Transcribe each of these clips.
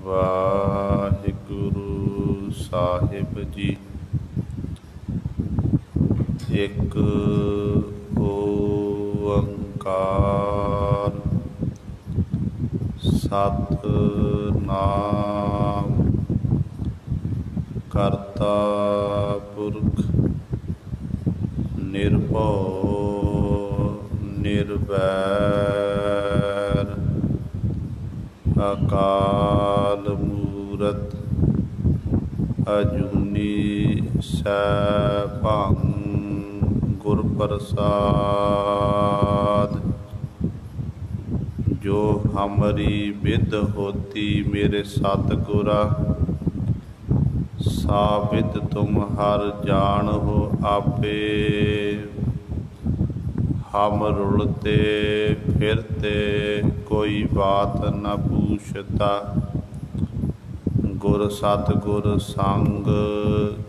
ਵਾਹਿਗੁਰੂ ਸਾਹਿਬ ਜੀ। ਇੱਕ ਓੰਕਾਰ ਸਤਿਨਾਮ ਕਰਤਾ ਪੁਰਖ ਨਿਰਭਉ ਨਿਰਵੈਰ ਅਕਾਲ ਮੂਰਤ ਅਜੂਨੀ ਸੈਭੰ ਗੁਰ ਪ੍ਰਸਾਦ। ਜੋ ਹਮਰੀ ਵਿਦ ਹੋਤੀ ਮੇਰੇ ਸਤਿਗੁਰਾ ਸਾਬਿਦ ਤੁਮ ਹਰ ਜਾਣ ਹੋ ਆਪੇ। हम रुलते फिरते कोई बात न पूछता गुर सतगुर संग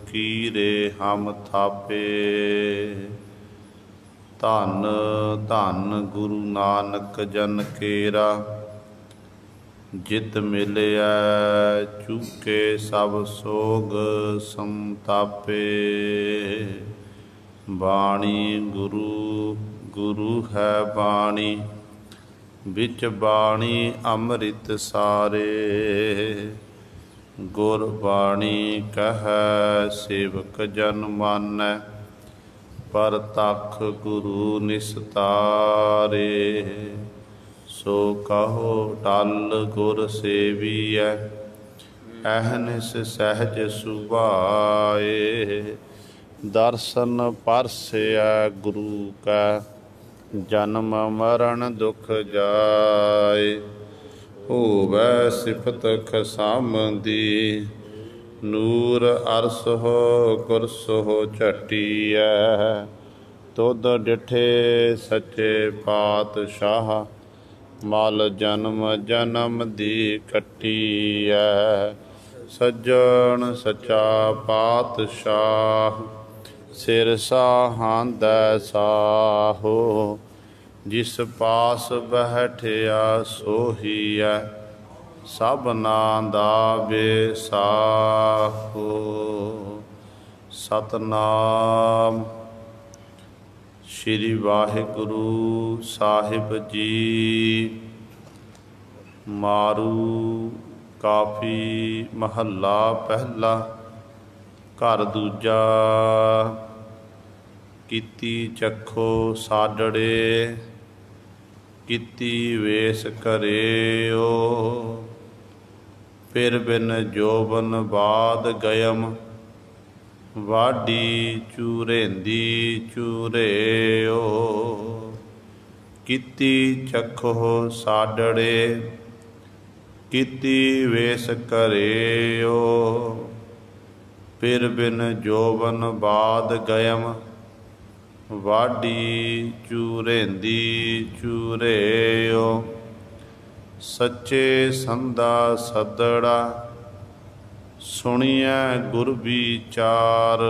कीरे हम थापे। धन धन गुरु नानक जन केरा जित मिलिया चूके सब सोग संतापे। बाणी गुरु गुरु है बाणी बिच बाणी अमृत सारे। गुर बाणी कह सेवक जन मानै पर तख गुरु निस्तारे। सो कहो टल गुर सेवियै अहनिस सहज सुभाए। दर्शन परसिया गुरु का जन्म मरण दुख जाए। होवै सिफत खसामदी नूर अरस हो कुरस हो झटिया। तुद डिठे सच्चे पातशाह मल जन्म जन्म दी कटिया। सज्जन सच्चा पातशाह सिर साहांदै साहो। जिस पास बैठिया सोहिया सबना दा बेसाहो। सतनाम श्री वाहिगुरु साहिब जी। मारू काफी महला पहला घर दूजा। कीती चखो साडड़े कीती वेस करेओ। फिर बिन जोबन बाद गयम वाडी चूरेंदी चूरेओ। कीती चखो साडड़े कीती वेस करेओ। फिर बिन जोबन बाद गयम वाडी चूरेंदी चूरेओ। सच्चे संदा सदड़ा सुनिया गुर विचार।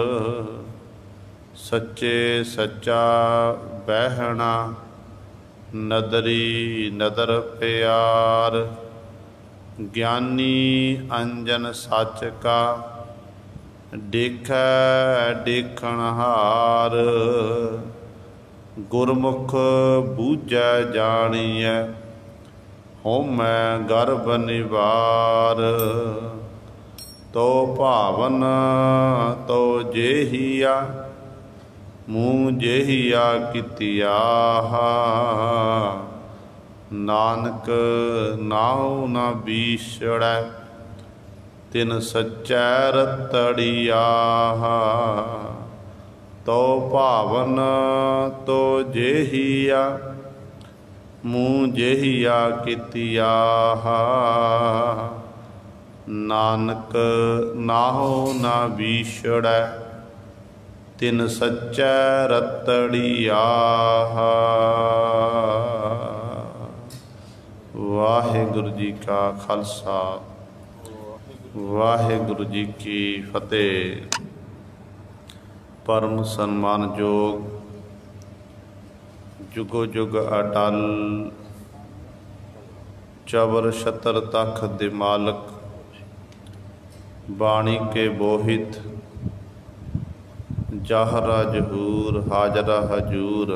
सच्चे सच्चा बहना नदरी नदर प्यार। ज्ञानी अंजन सच का देखै देखणहार। गुरमुख बूझै जानिए होमै गर्भ निवार। तो भावन तो जेहिया मूँ जेहिया कितिया। नानक नाहु न बीछड़ै तिन सच्चै रतड़िया। तो भावन तो जेहिया मूँ जेहिया कितिया। नानक नाहु न बीछड़ै तिन सच्चै रतड़िया। वाहिगुरु जी का खालसा वाहिगुरु जी की फतेह। परम सन्मानयोग जुगो जुग अटल चबर छतर तख दिमालक, बाणी के बोहित, जाहरा जहूर हाजरा हजूर,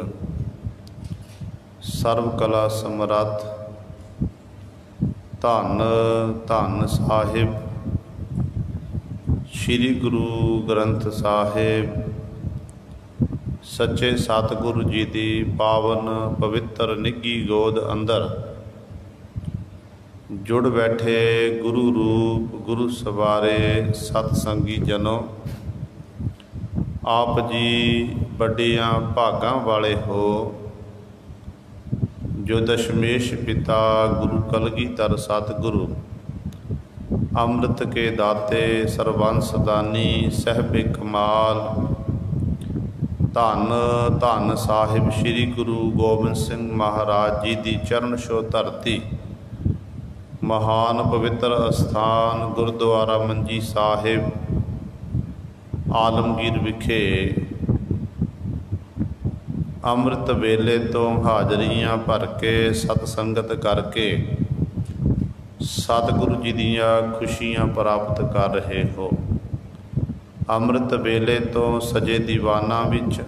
सर्व कला समरथ, धन धन साहिब श्री गुरु ग्रंथ साहिब। सच्चे सतगुरु जी दी पावन पवित्र निघी गोद अंदर जुड़ बैठे गुरु रूप गुरु सवारे सतसंगी जनों, आप जी बड़ियां भागां वाले हो जो दशमेश पिता गुरु कलगीधर सतगुरु अमृत के दाते सर्वंस दानी सहबे कमाल, धन धन साहिब श्री गुरु गोबिंद सिंह महाराज जी दी चरण छो धरती, महान पवित्र अस्थान गुरुद्वारा मंजी साहिब आलमगीर विखे अमृत वेले तो हाजरियां भर के सतसंगत करके सतगुरु जी दियां खुशियां प्राप्त कर रहे हो। अमृत वेले तो सजे दीवाना विच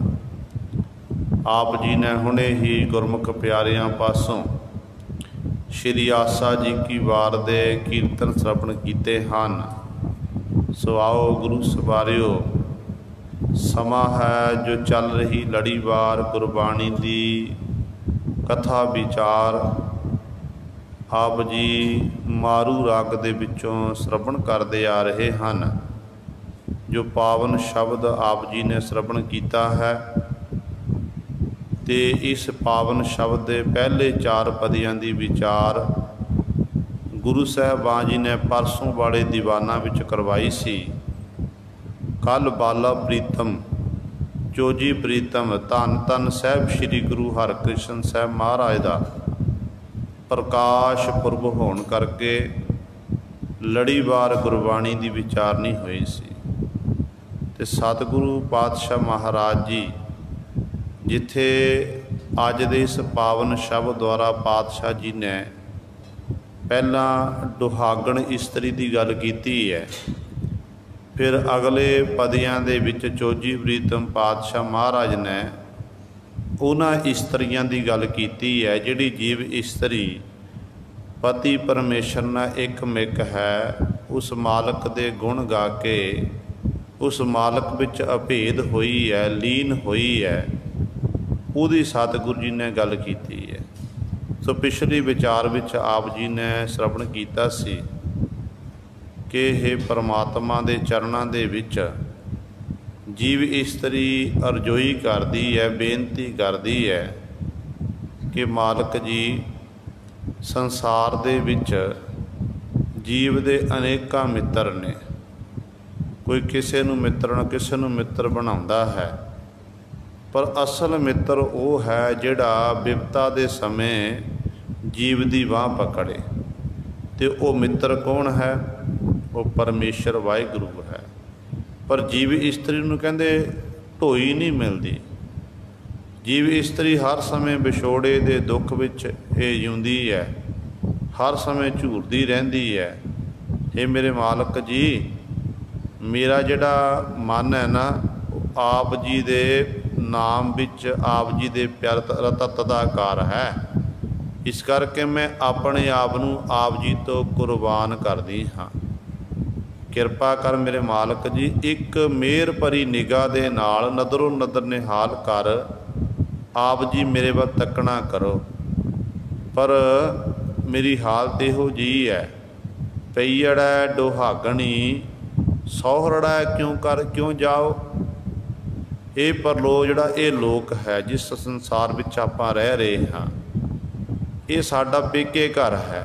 आप जी ने हुणे ही गुरमुख प्यारियां पासों श्री आसा जी की वार दे कीर्तन श्रवण कीते हन। सो आओ गुरु सवारियो, समा है जो चल रही लड़ीवार गुरबाणी दी कथा विचार आप जी मारू राग दे विचों श्रवण करते आ रहे हैं। जो पावन शब्द आप जी ने श्रवण किया है ते इस पावन शब्द के पहले 4 पदियां दी विचार गुरु साहबान जी ने परसों वाले दीवाना विच करवाई सी। कल बाला प्रीतम चोजी प्रीतम धन धन साहब श्री गुरु हरकृष्ण साहब महाराज का प्रकाश पुरब होने करके लड़ीवार गुरबाणी की विचारनी हुई सी। ते सतगुरु पातशाह महाराज जी जिथे अज दे इस पावन शब्द द्वारा पातशाह जी ने पहला दुहागण इस्त्री की गल की है, फिर अगले पदियां दे विच चोजी प्रीतम पातशाह महाराज ने उन्हां इस्त्रियां की गल की है जिहड़ी जीव इस्त्री पति परमेश्वर नाल एक मिक है। उस मालक दे गुण गा के उस मालक विच अभेद हुई है, लीन हुई है, उहदी सतगुरु जी ने गल की है। सो पिछली विचार विच आप जी ने श्रवण कीता सी कि हे परमात्मा दे चरणां दे विच जीव इस्त्री अरजोई करदी है, बेनती करदी है कि मालक जी संसार दे विच जीव दे अनेकां मित्र ने, कोई किसी नूं मित्र ना किसी नूं मित्र बनाउंदा है, पर असल मित्र वो है जिहड़ा विपता दे समय जीव दी बांह पकड़े। ते वो मित्र कौन है? वो परमेश्वर वाहिगुरू है। पर जीव इस्त्री नूं कहंदे ढोई नहीं मिलती। जीव इस्त्री हर समय विछोड़े दे दुख विच जिउंदी है, हर समय झूरदी रहिंदी है। हे मेरे मालक जी, मेरा जिहड़ा मन है ना आप जी दे नाम विच आप जी दे प्यार तत्त दा आकार है, इस करके मैं अपने आप नूं आप जी तो कुर्बान करदी हाँ। किरपा कर मेरे मालक जी, एक मेहर भरी निगाह दे नाल नदरों नदर निहाल कर आप जी मेरे वल तकना करो। पर मेरी हालत इहो जी है, पईड़ा डोहागणी सौहरड़ा क्यों जाओ। ये परलो जिहड़ा ये लोक है जिस संसार विच आपां रह रहे हाँ, ये साडा पेके घर है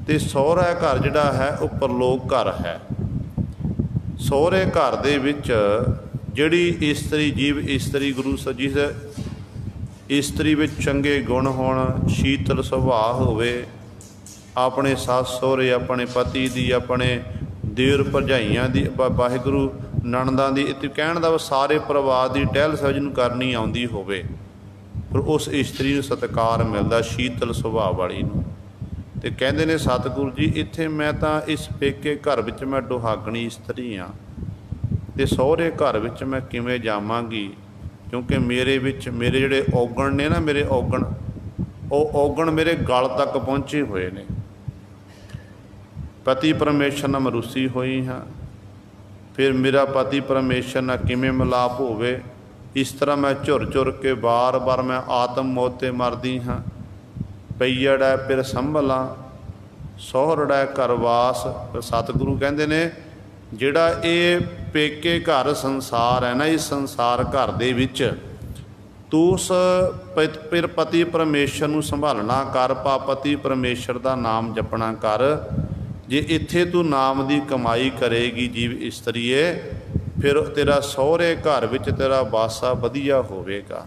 ते सौहरा घर जिहड़ा है वो परलोक घर है। सौहरे घर दे विच जिहड़ी इस्त्री जीव इस्त्री गुरु जिस इस्त्री विच चंगे गुण होण, शीतल सुभाअ होवे, अपने सस सहुरे अपने पति दी अपने देर भरजाइयां दी वाहिगुरू नणदां दी कहण दा सारे परिवार की टहल सहज नूं करनी आउंदी होवे, पर उस इस्त्री नूं सत्कार मिलदा शीतल सुभाअ वाली नूं। ਤੇ ਕਹਿੰਦੇ ਨੇ ਸਤਿਗੁਰੂ ਜੀ ਇੱਥੇ ਮੈਂ ਤਾਂ ਇਸ ਪੇਕੇ ਘਰ ਵਿੱਚ ਮੈਂ ਦੁਹਾਗਣੀ ਇਸਤਰੀ ਹਾਂ ਤੇ ਸਹੁਰੇ ਘਰ ਵਿੱਚ ਮੈਂ ਕਿਵੇਂ ਜਾਵਾਂਗੀ, ਕਿਉਂਕਿ ਮੇਰੇ ਵਿੱਚ ਮੇਰੇ ਜਿਹੜੇ ਔਗਣ ਨੇ ਨਾ, ਮੇਰੇ ਔਗਣ, ਉਹ ਔਗਣ ਮੇਰੇ ਗਲ ਤੱਕ ਪਹੁੰਚੇ ਹੋਏ ਨੇ। ਪਤੀ ਪਰਮੇਸ਼ਰ ਨਾਲ ਮੈਂ ਰੁੱਸੀ ਹੋਈ ਹਾਂ, ਫਿਰ ਮੇਰਾ ਪਤੀ ਪਰਮੇਸ਼ਰ ਨਾਲ ਕਿਵੇਂ ਮਿਲਾਪ ਹੋਵੇ। ਇਸ ਤਰ੍ਹਾਂ ਮੈਂ ਝੁਰ ਝੁਰ ਕੇ ਬਾਰ-ਬਾਰ ਮੈਂ ਆਤਮ ਮੌਤ 'ਤੇ ਮਰਦੀ ਹਾਂ। ਪਈੜੈ ਫਿਰ ਸੰਭਲਾਂ ਸਹੁਰੜੈ ਘਰਵਾਸ। ਸਤਿਗੁਰੂ ਕਹਿੰਦੇ ਨੇ ਜਿਹੜਾ ਇਹ ਪੇਕੇ ਘਰ ਸੰਸਾਰ ਹੈ ਨਾ, ਇਸ ਸੰਸਾਰ ਘਰ ਦੇ ਵਿੱਚ ਤੂੰ ਉਸ ਫਿਰ ਪਤੀ ਪਰਮੇਸ਼ਰ ਨੂੰ ਸੰਭਾਲਣਾ ਕਰ, ਪਤੀ ਪਰਮੇਸ਼ਰ ਦਾ ਨਾਮ ਜਪਣਾ ਕਰ। ਜੇ ਇੱਥੇ ਤੂੰ ਨਾਮ ਦੀ ਕਮਾਈ ਕਰੇਗੀ ਜੀਵ ਇਸਤਰੀਏ, ਫਿਰ ਤੇਰਾ ਸਹੁਰੇ ਘਰ ਵਿੱਚ ਤੇਰਾ ਵਾਸਾ ਵਧੀਆ ਹੋਵੇਗਾ।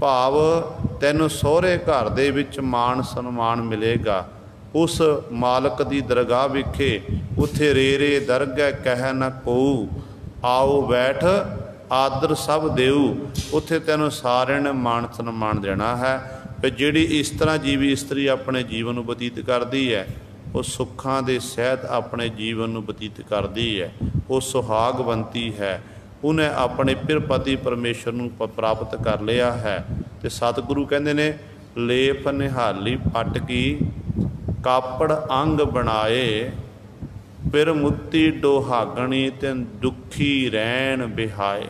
ਭਾਵ ਤੈਨੂੰ ਸਹੁਰੇ ਘਰ ਦੇ ਵਿੱਚ ਮਾਣ ਸਨਮਾਨ ਮਿਲੇਗਾ। ਉਸ ਮਾਲਕ ਦੀ ਦਰਗਾਹ ਵਿਖੇ ਉੱਥੇ ਰੇ ਦਰਗਹਿ ਕਹਿ ਨਾ ਕੋਊ, ਆਓ ਬੈਠ ਆਦਰ ਸਭ ਦੇਊ। ਉੱਥੇ ਤੈਨੂੰ ਸਾਰਿਆਂ ਨੇ ਮਾਣ ਸਨਮਾਨ ਦੇਣਾ ਹੈ। ਫਿਰ ਜਿਹੜੀ ਇਸ ਤਰ੍ਹਾਂ ਜੀਵੀ ਇਸਤਰੀ ਆਪਣੇ ਜੀਵਨ ਨੂੰ ਬਤੀਤ ਕਰਦੀ ਹੈ, ਉਹ ਸੁੱਖਾਂ ਦੇ ਸਹਿਤ ਆਪਣੇ ਜੀਵਨ ਨੂੰ ਬਤੀਤ ਕਰਦੀ ਹੈ, ਉਹ ਸੁਹਾਗਵੰਤੀ ਹੈ। ਉਹਨੇ ਆਪਣੇ ਫਿਰ ਪਤੀ ਪਰਮੇਸ਼ਰ ਨੂੰ ਪ੍ਰਾਪਤ ਕਰ ਲਿਆ ਹੈ। ਤੇ ਸਤਿਗੁਰੂ ਕਹਿੰਦੇ ਨੇ ਲੇਪ ਨਿਹਾਲੀ ਪੱਟ ਕੀ ਕਾਪੜ ਅੰਗ ਬਣਾਏ, ਫਿਰ ਮੁੱਤੀ ਡੋਹਾਗਣੀ ਤੇ ਦੁਖੀ ਰਹਿਣ ਬਿਹਾਏ।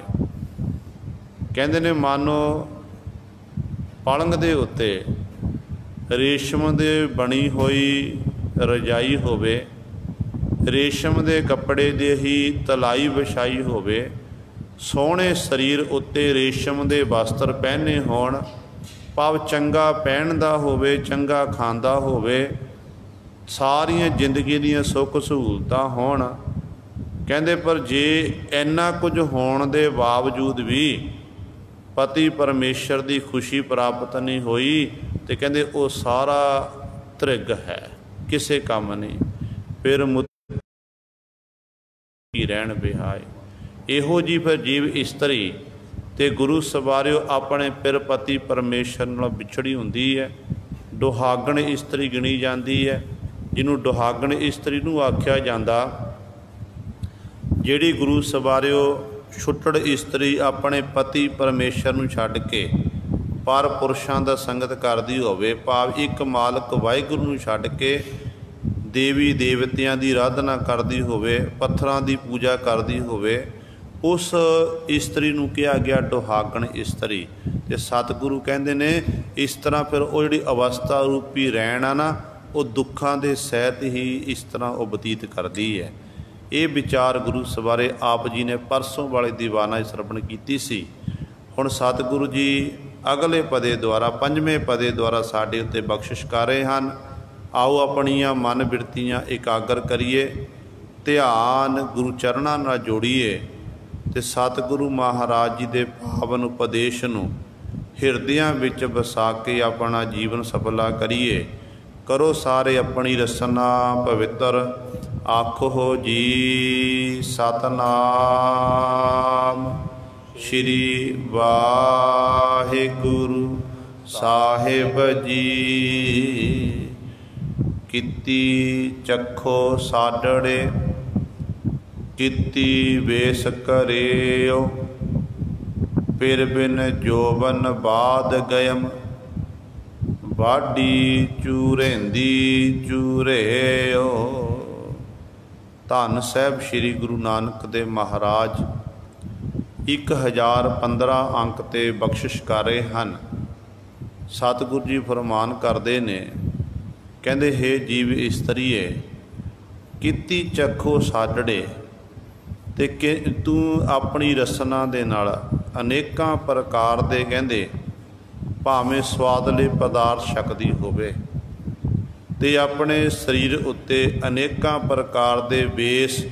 ਕਹਿੰਦੇ ਨੇ ਮਾਨੋ ਪਲੰਗ ਦੇ ਉੱਤੇ ਰੇਸ਼ਮ ਦੇ ਬਣੀ ਹੋਈ ਰਜਾਈ ਹੋਵੇ, ਰੇਸ਼ਮ ਦੇ ਕੱਪੜੇ ਦੀ ਹੀ ਤਲਾਈ ਵਿਛਾਈ ਹੋਵੇ, ਸੋਹਣੇ ਸਰੀਰ ਉੱਤੇ ਰੇਸ਼ਮ ਦੇ ਵਸਤਰ ਪਹਿਨੇ ਹੋਣ, ਭਾਵ ਚੰਗਾ ਪਹਿਨਦਾ ਹੋਵੇ, ਚੰਗਾ ਖਾਂਦਾ ਹੋਵੇ, ਸਾਰੀਆਂ ਜ਼ਿੰਦਗੀ ਦੀਆਂ ਸੁੱਖ ਸਹੂਲਤਾਂ ਹੋਣ। ਕਹਿੰਦੇ ਪਰ ਜੇ ਇੰਨਾ ਕੁਝ ਹੋਣ ਦੇ ਬਾਵਜੂਦ ਵੀ ਪਤੀ ਪਰਮੇਸ਼ਰ ਦੀ ਖੁਸ਼ੀ ਪ੍ਰਾਪਤ ਨਹੀਂ ਹੋਈ, ਤੇ ਕਹਿੰਦੇ ਉਹ ਸਾਰਾ ਧ੍ਰਿਗ ਹੈ, ਕਿਸੇ ਕੰਮ ਨਹੀਂ। ਫਿਰ ਮੁੱਤੀ ਰਹਿਣ ਬਿਹਾਏ। ਇਹੋ ਜੀ ਫਿਰ ਜੀਵ ਇਸਤਰੀ ਤੇ ਗੁਰੂ ਸਵਾਰਿਓ ਆਪਣੇ ਫਿਰ ਪਤੀ ਪਰਮੇਸ਼ਰ ਨਾਲ ਵਿਛੜੀ ਹੁੰਦੀ ਹੈ, ਦੁਹਾਗਣ ਇਸਤਰੀ ਗਿਣੀ ਜਾਂਦੀ ਹੈ। ਜਿਹਨੂੰ ਦੁਹਾਗਣ ਇਸਤਰੀ ਨੂੰ ਆਖਿਆ ਜਾਂਦਾ, ਜਿਹੜੀ ਗੁਰੂ ਸਵਾਰਿਓ ਛੁੱਟੜ ਇਸਤਰੀ ਆਪਣੇ ਪਤੀ ਪਰਮੇਸ਼ਰ ਨੂੰ ਛੱਡ ਕੇ ਪਰ ਪੁਰਸ਼ਾਂ ਦਾ ਸੰਗਤ ਕਰਦੀ ਹੋਵੇ, ਭਾਵ ਇੱਕ ਮਾਲਕ ਵਾਹਿਗੁਰੂ ਨੂੰ ਛੱਡ ਕੇ ਦੇਵੀ ਦੇਵਤਿਆਂ ਦੀ ਆਰਾਧਨਾ ਕਰਦੀ ਹੋਵੇ, ਪੱਥਰਾਂ ਦੀ ਪੂਜਾ ਕਰਦੀ ਹੋਵੇ, ਉਸ ਇਸਤਰੀ ਨੂੰ ਕਿਹਾ ਗਿਆ ਦੁਹਾਗਣ ਇਸਤਰੀ। ਤੇ ਸਤਿਗੁਰੂ ਕਹਿੰਦੇ ਨੇ ਇਸ ਤਰ੍ਹਾਂ ਫਿਰ ਉਹ ਜਿਹੜੀ ਅਵਸਥਾ ਰੂਪੀ ਰਹਿਣ ਆ ਨਾ, ਉਹ ਦੁੱਖਾਂ ਦੇ ਸਹਿਤ ਹੀ ਇਸ ਤਰ੍ਹਾਂ ਉਹ ਬਤੀਤ ਕਰਦੀ ਹੈ। ਇਹ ਵਿਚਾਰ ਗੁਰੂ ਸਵਾਰੇ ਆਪ ਜੀ ਨੇ ਪਰਸੋਂ ਵਾਲੇ ਦੀਵਾਨਾ ਸਰਵਣ ਕੀਤੀ ਸੀ। ਹੁਣ ਸਤਿਗੁਰੂ ਜੀ ਅਗਲੇ ਪਦੇ ਦੁਆਰਾ, ਪੰਜਵੇਂ ਪਦੇ ਦੁਆਰਾ ਸਾਡੇ ਉੱਤੇ ਬਖਸ਼ਿਸ਼ ਕਰ ਰਹੇ ਹਨ। ਆਓ ਆਪਣੀਆਂ ਮਨ ਬਿਰਤੀਆਂ ਇਕਾਗਰ ਕਰੀਏ, ਧਿਆਨ ਗੁਰੂ ਚਰਨਾਂ ਨਾਲ ਜੋੜੀਏ ਤੇ ਸਤਿਗੁਰੂ ਮਹਾਰਾਜ ਜੀ ਦੇ ਪਾਵਨ ਉਪਦੇਸ਼ ਨੂੰ ਹਿਰਦਿਆਂ ਵਿੱਚ ਵਸਾ ਕੇ ਆਪਣਾ ਜੀਵਨ ਸਫਲਾ ਕਰੀਏ। ਕਰੋ ਸਾਰੇ ਆਪਣੀ ਰਸਨਾ ਪਵਿੱਤਰ, ਆਖੋ ਜੀ ਸਤਨਾਮ ਸ਼੍ਰੀ ਵਾਹਿਗੁਰੂ ਸਾਹਿਬ ਜੀ। ਕੀਤੀ ਚੱਖੋ ਸਾਡੜੇ, ਕੀਤੀ ਵੇਸ ਕਰਿਓ, ਫਿਰ ਬਿਨ ਜੋਬਨ ਬਾਦ ਗਇਮ, ਵਾਢੀ ਚੂਰੇਂਦੀ ਚੂਰੇਓ। ਧੰਨ ਸਾਹਿਬ ਸ੍ਰੀ ਗੁਰੂ ਨਾਨਕ ਦੇਵ ਮਹਾਰਾਜ 1015 ਅੰਕ 'ਤੇ ਬਖਸ਼ਿਸ਼ ਕਰ ਰਹੇ ਹਨ। ਸਤਿਗੁਰੂ ਜੀ ਫਰਮਾਨ ਕਰਦੇ ਨੇ, ਕਹਿੰਦੇ ਹੇ ਜੀਵ ਇਸਤਰੀਏ, ਕੀਤੀ ਚੱਖੋ ਸਾਡੜੇ, ਤੇ ਕਿ ਤੂੰ ਆਪਣੀ ਰਸਨਾ ਦੇ ਨਾਲ ਅਨੇਕਾਂ ਪ੍ਰਕਾਰ ਦੇ ਕਹਿੰਦੇ ਭਾਵੇਂ ਸਵਾਦਲੇ ਪਦਾਰਥ ਛਕਦੀ ਹੋਵੇ ਤੇ ਆਪਣੇ ਸਰੀਰ ਉੱਤੇ ਅਨੇਕਾਂ ਪ੍ਰਕਾਰ ਦੇ ਵੇਸ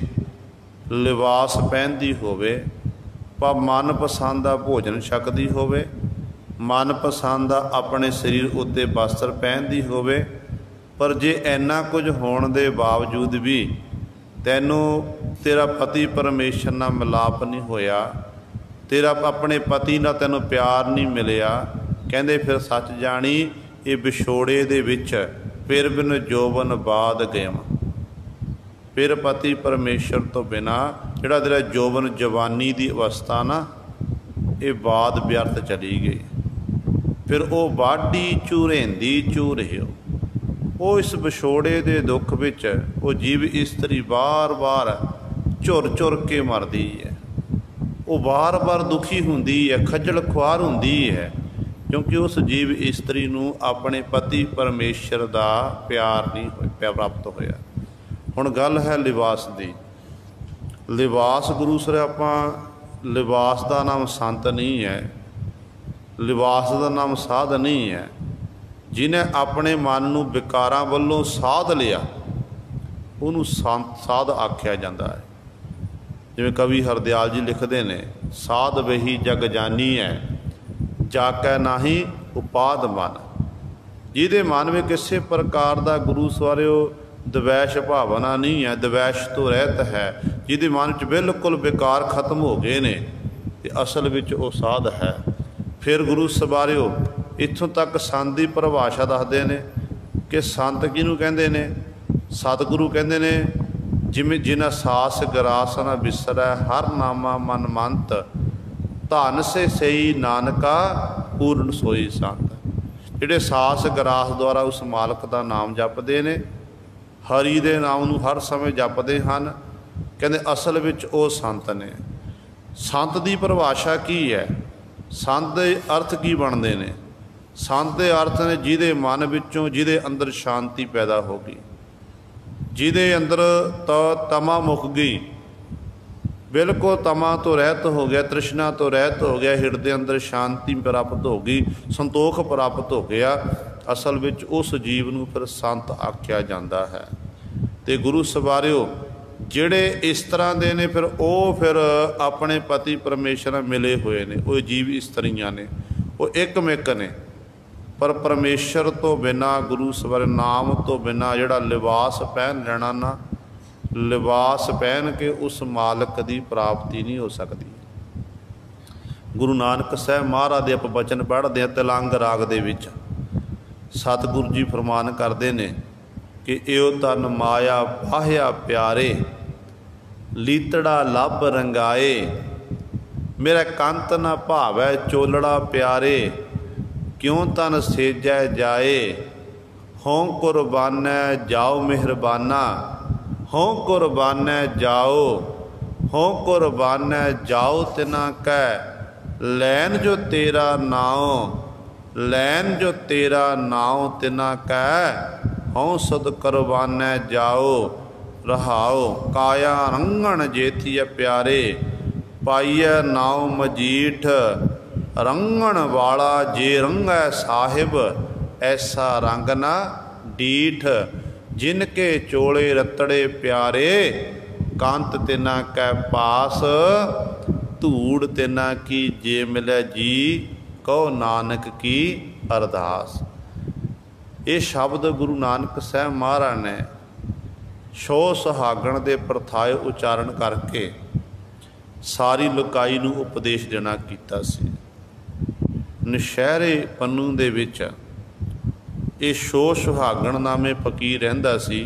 ਲਿਬਾਸ ਪਹਿਨਦੀ ਹੋਵੇ, ਭਾਵ ਮਨਪਸੰਦ ਦਾ ਭੋਜਨ ਛਕਦੀ ਹੋਵੇ, ਮਨਪਸੰਦ ਦਾ ਆਪਣੇ ਸਰੀਰ ਉੱਤੇ ਵਸਤਰ ਪਹਿਨਦੀ ਹੋਵੇ, ਪਰ ਜੇ ਇੰਨਾ ਕੁਝ ਹੋਣ ਦੇ ਬਾਵਜੂਦ ਵੀ ਤੈਨੂੰ ਤੇਰਾ ਪਤੀ ਪਰਮੇਸ਼ਰ ਨਾਲ ਮਿਲਾਪ ਨਹੀਂ ਹੋਇਆ, ਤੇਰਾ ਆਪਣੇ ਪਤੀ ਨਾਲ ਤੈਨੂੰ ਪਿਆਰ ਨਹੀਂ ਮਿਲਿਆ, ਕਹਿੰਦੇ ਫਿਰ ਸੱਚ ਜਾਣੀ ਇਹ ਵਿਛੋੜੇ ਦੇ ਵਿੱਚ फिर बिन जोबन बाद गयम। फिर पति परमेश्वर तो बिना जिहड़ा तेरा जोबन जवानी की अवस्था ना ये बाद व्यर्थ चली गई। फिर वो वाढी झूरेंदी झूरिओ। वो इस विछोड़े के दुख विच वो जीव इस्तरी बार बार झुर झुर के मरदी है। वो बार बार दुखी हुंदी है, खज्जल खुआर हुंदी है, क्योंकि उस जीव इस्तरी नूं अपने पति परमेश्वर का प्यार नहीं प्राप्त होया। हुण गल है लिबास की। लिबास गुरु सर आपां लिबास का नाम संत नहीं है, लिबास का नाम साध नहीं है। जिन्हें अपने मन नूं विकारां वल्लों साध लिया उन्होंने संत साध आख्या जाता है। जिवें कवि हरदयाल जी लिखते ने, साध वही जग जानी है जाकै नाही उपाद मन। जिहदे मन में किसी प्रकार का गुरु सवारिओ द्वैश भावना नहीं है, द्वैश तो रहत है, जिहदे मन च बिल्कुल विकार खत्म हो गए ने, ते असल विच वो साध है। फिर गुरु सवारिओ इत्थों तक संत की परिभाषा दसदे ने कि संत किहनूं कहंदे ने। सतगुरु कहंदे ने जिमें जिन्हें सास गरास न बिसरै हर नामा मन मंत धन से सही नानका पूर्ण सोई संत। जिहड़े सास गरास द्वारा उस मालक का नाम जपदे ने, हरि दे नाम नूं हर समय जपदे हन, कहंदे असल विच वो संत ने। संत की परिभाषा की है? संत दे अर्थ की बनते ने? संत दे अर्थ ने जिहदे मन विचों जिहदे अंदर शांति पैदा होगी, जिहदे अंदर तमा मुक गई, बिल्कुल तमा तो रहत हो गया, तृष्णा तो रहत हो गया, हिरदे अंदर शांति प्राप्त हो गई, संतोख प्राप्त हो गया। असल विच उस जीव नूं फिर संत आख्या जाता है। ते गुरु सवारिओ जिहड़े इस तरह दे ने फिर अपने पति परमेश्वर नाल मिले हुए ने, वो जीव इस्तरीआं ने, वो एकमिक ने। पर परमेश्वर तो बिना गुरु सवारे नाम तो बिना जिहड़ा लिबास पहन लेना ना, लिबास पहन के उस मालक की प्राप्ति नहीं हो सकती। गुरु नानक साहब महाराज दे आपां बचन पढ़दे हैं तिलंग राग दे विच। सतगुरु जी फरमान करते हैं कि इहो तन माया पाहिया प्यारे लीतड़ा लभ रंगाए मेरा कंत न भावै चोलड़ा प्यारे क्यों तन सेजै जाए हों कुरबानै जाओ मेहरबाना हों कुरबानै जाओ हों कुरबानै जाओ तिना कै लैन जो तेरा नाव लैन जो तेरा नाव तिना कै हों सद कुरबानै जाओ रहाओ काया रंगण जेथिया प्यारे पाइय नाव मजीठ रंगण वाला जे रंगै साहिब ऐसा रंग ना डीठ जिनके चोले रतड़े प्यारे कांत तिना कै पास धूड़ तिना की जे मिले जी कहो नानक की अरदास। ये शब्द गुरु नानक साहब महाराज ने शो सुहागण के प्रथाए उचारण करके सारी लोकाई नूं उपदेश देना कीता सी। नशहरे पन्नू दे विच ये शो सुहागण नामे फकीर रहिंदा सी,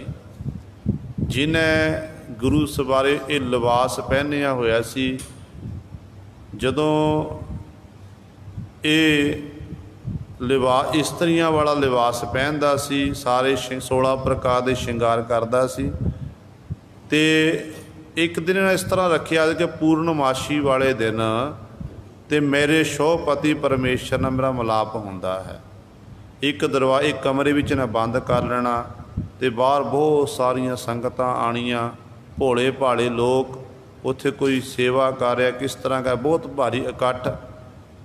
जिन्हें गुरु सवारे ये लिबास पहनिया होया सी। जदों ये इस्त्रियां वाला लिबास पहनदा सी, सारे 16 प्रकार के श्रृंगार करदा सी। ते एक दिन इस तरह रखिया कि पूर्णमाशी वाले दिन ते मेरे शोहपति परमेश्वर नाल मेरा मिलाप हुंदा है। एक एक कमरे विच ने बंद कर लेना ते बाहर बहुत सारिया संगतां आनियां, भोले भाले लोग उत्थे कोई सेवा कर रहा, किस तरह का बहुत भारी इकट्ठ।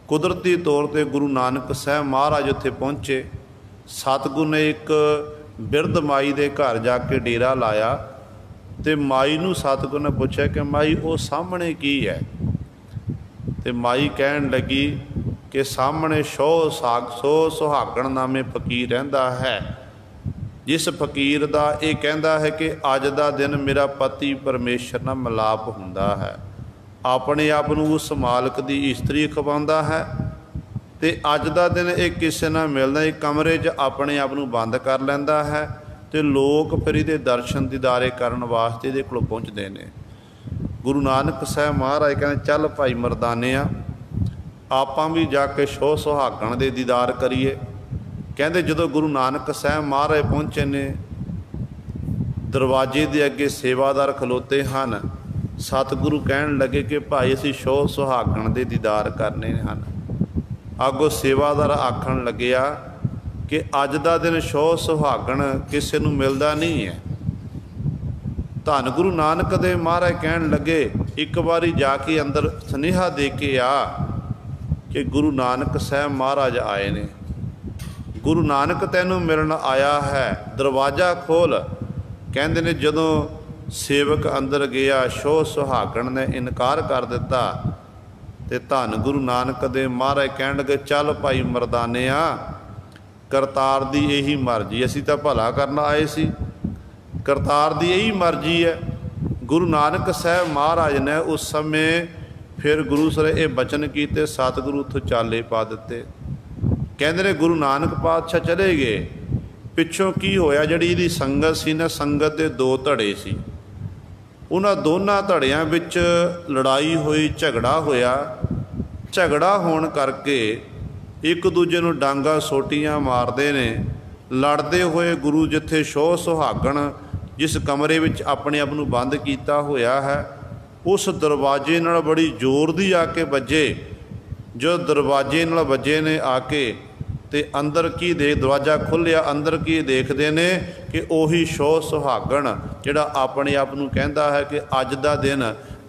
कुदरती तौर पर गुरु नानक साहब महाराज उत्थे पहुँचे। सतगुरु ने एक बिरध माई के घर जाके डेरा लाया तो माई नूं सतगुरु ने पूछा कि माई वो सामने की है। तो माई कहन लगी कि सामने सो सुहागण नामे फकीर रहिंदा है, जिस फकीर का ये कहता है कि अज का दिन मेरा पति परमेश्वर नाल मिलाप हुंदा है, अपने आप नूं उस मालक की इस्त्री खवांदा है तो अज का दिन एक किसी नाल मिलदा, एक कमरे च अपने आप नूं बंद कर लैंदा है, तो लोग फिर ये दर्शन दीदारे करन वास्ते इहदे कोल पहुँचते हैं। गुरु नानक साहब महाराज कहते चल भाई मरदानिया, आपां भी जाके शोह सुहागण दे दीदार करिए। कहते जदों गुरु नानक साहब महाराज पहुँचे ने, दरवाजे दे अगे सेवादार खलोते हैं। सतगुरु कहन लगे कि भाई असीं शोह सुहागण दे दीदार करने हैं। अगों सेवादार आखण लग्या कि अज का दिन शोह सुहागण किसी नूं मिलदा नहीं है। धन गुरु नानक देव महाराज कहन लगे एक बारी जाके अंदर सुनेहा दे के आ कि गुरु नानक साहब महाराज आए ने, गुरु नानक तैनूं मिलन आया है, दरवाज़ा खोल। कहंदे ने जदों सेवक अंदर गया, शोह सुहागण ने इनकार कर दिता, ते धन गुरु नानक देव महाराज कहन लगे चल भाई मरदानिया, करतार दी यही मर्जी, असीं तां भला करन आए सी, करतार दी यही मर्जी है। गुरु नानक साहब महाराज ने उस समय फिर गुरु सर ये बचन किए, सतगुरु उत्थों चाले पा दिते। कहंदे ने गुरु नानक पातशाह चले गए, पिछों की होया, जिहड़ी इहदी संगत सी ना, संगत दे दो धड़े सी, उन्हां दोनां धड़ियां विच लड़ाई हुई, झगड़ा होया। झगड़ा होण करके एक दूजे नूं डांगा सोटियां मारदे ने। लड़दे हुए गुरु जिथे शोह सुहागण जिस कमरे विच अपने आप नूं बंद कीता होया है, उस दरवाजे नाल बड़ी जोर दी आके वजे। जो दरवाजे नाल वजे ने आके ते अंदर की दे, दरवाज़ा खुलिया, अंदर की देखते ने कि उही शोह सुहागण जिहड़ा अपने आप नूं कहंदा है कि अज दा दिन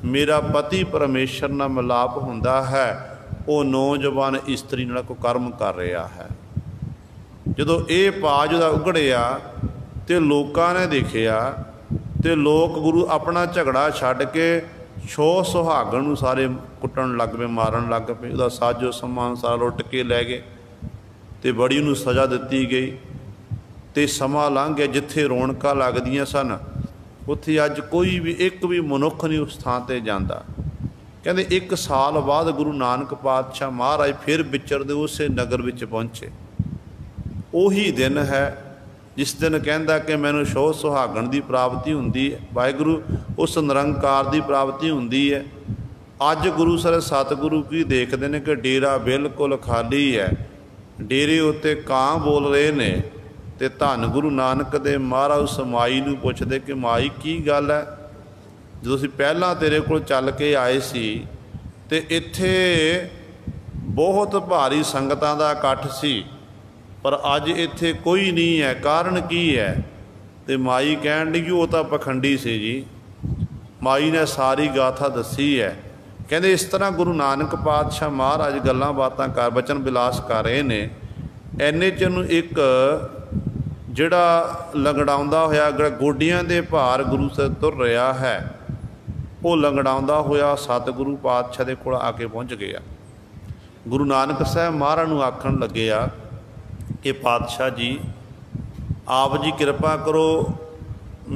मेरा पति परमेश्वर नाल मिलाप हुंदा है, वो नौजवान इस्त्री नाल कोई कर्म कर रहा है। जदों ये पाज दा उघड़िया तो लोकां ने देखिया, तो लोग गुरु अपना झगड़ा छड्ड के शोह सुहागण नूं सारे कुੱਟਣ लग पे, मारन लग पे, उहदा साजो समान सारा लुੱਟ के लै गए, तो बड़ी उन्होंने सज़ा दी गई। तो समा लंघ गया, जिथे रौनकां लगदियां सन उत्थे अज कोई भी एक भी मनुख नहीं उस थां ते जांदा। कहते एक साल बाद गुरु नानक पातशाह महाराज फिर विचरदे उस नगर विच पहुँचे। उही दिन है जिस दिन कहंदा कि मैनूं शोह सुहागण की प्राप्ति हुंदी है, वाहिगुरू उस निरंकार की प्राप्ति हुंदी है। अज गुरु सर सतगुरु की देखते हैं कि डेरा बिल्कुल खाली है, डेरे उत्ते कां बोल रहे ने। ते धन गुरु नानक देव महाराज उस माई नूं पुछदे कि माई की गल है, जो असीं पहलां तेरे कोल चल के आए सी ते इत्थे बहुत भारी संगतां दा इकट्ठ सी, पर अज इत्थे कोई नहीं है, कारण की है? ते माई कहण लगी वो तां पखंडी सी जी। माई ने सारी गाथा दसी है। कहते इस तरह गुरु नानक पातशाह महाराज गल्लां बातां कर बचन विलास कर रहे ने। इन्ने च नूं एक जिहड़ा लंगड़ाउंदा होया गोडियां दे भार गुरु से तुर रहा है, वो लंगड़ाउंदा होया सतगुरु पातशाह दे कोल आके पहुँच गया। गुरु नानक साहब महाराज नूं आखण लगे आ कि पातशाह जी आप जी कृपा करो,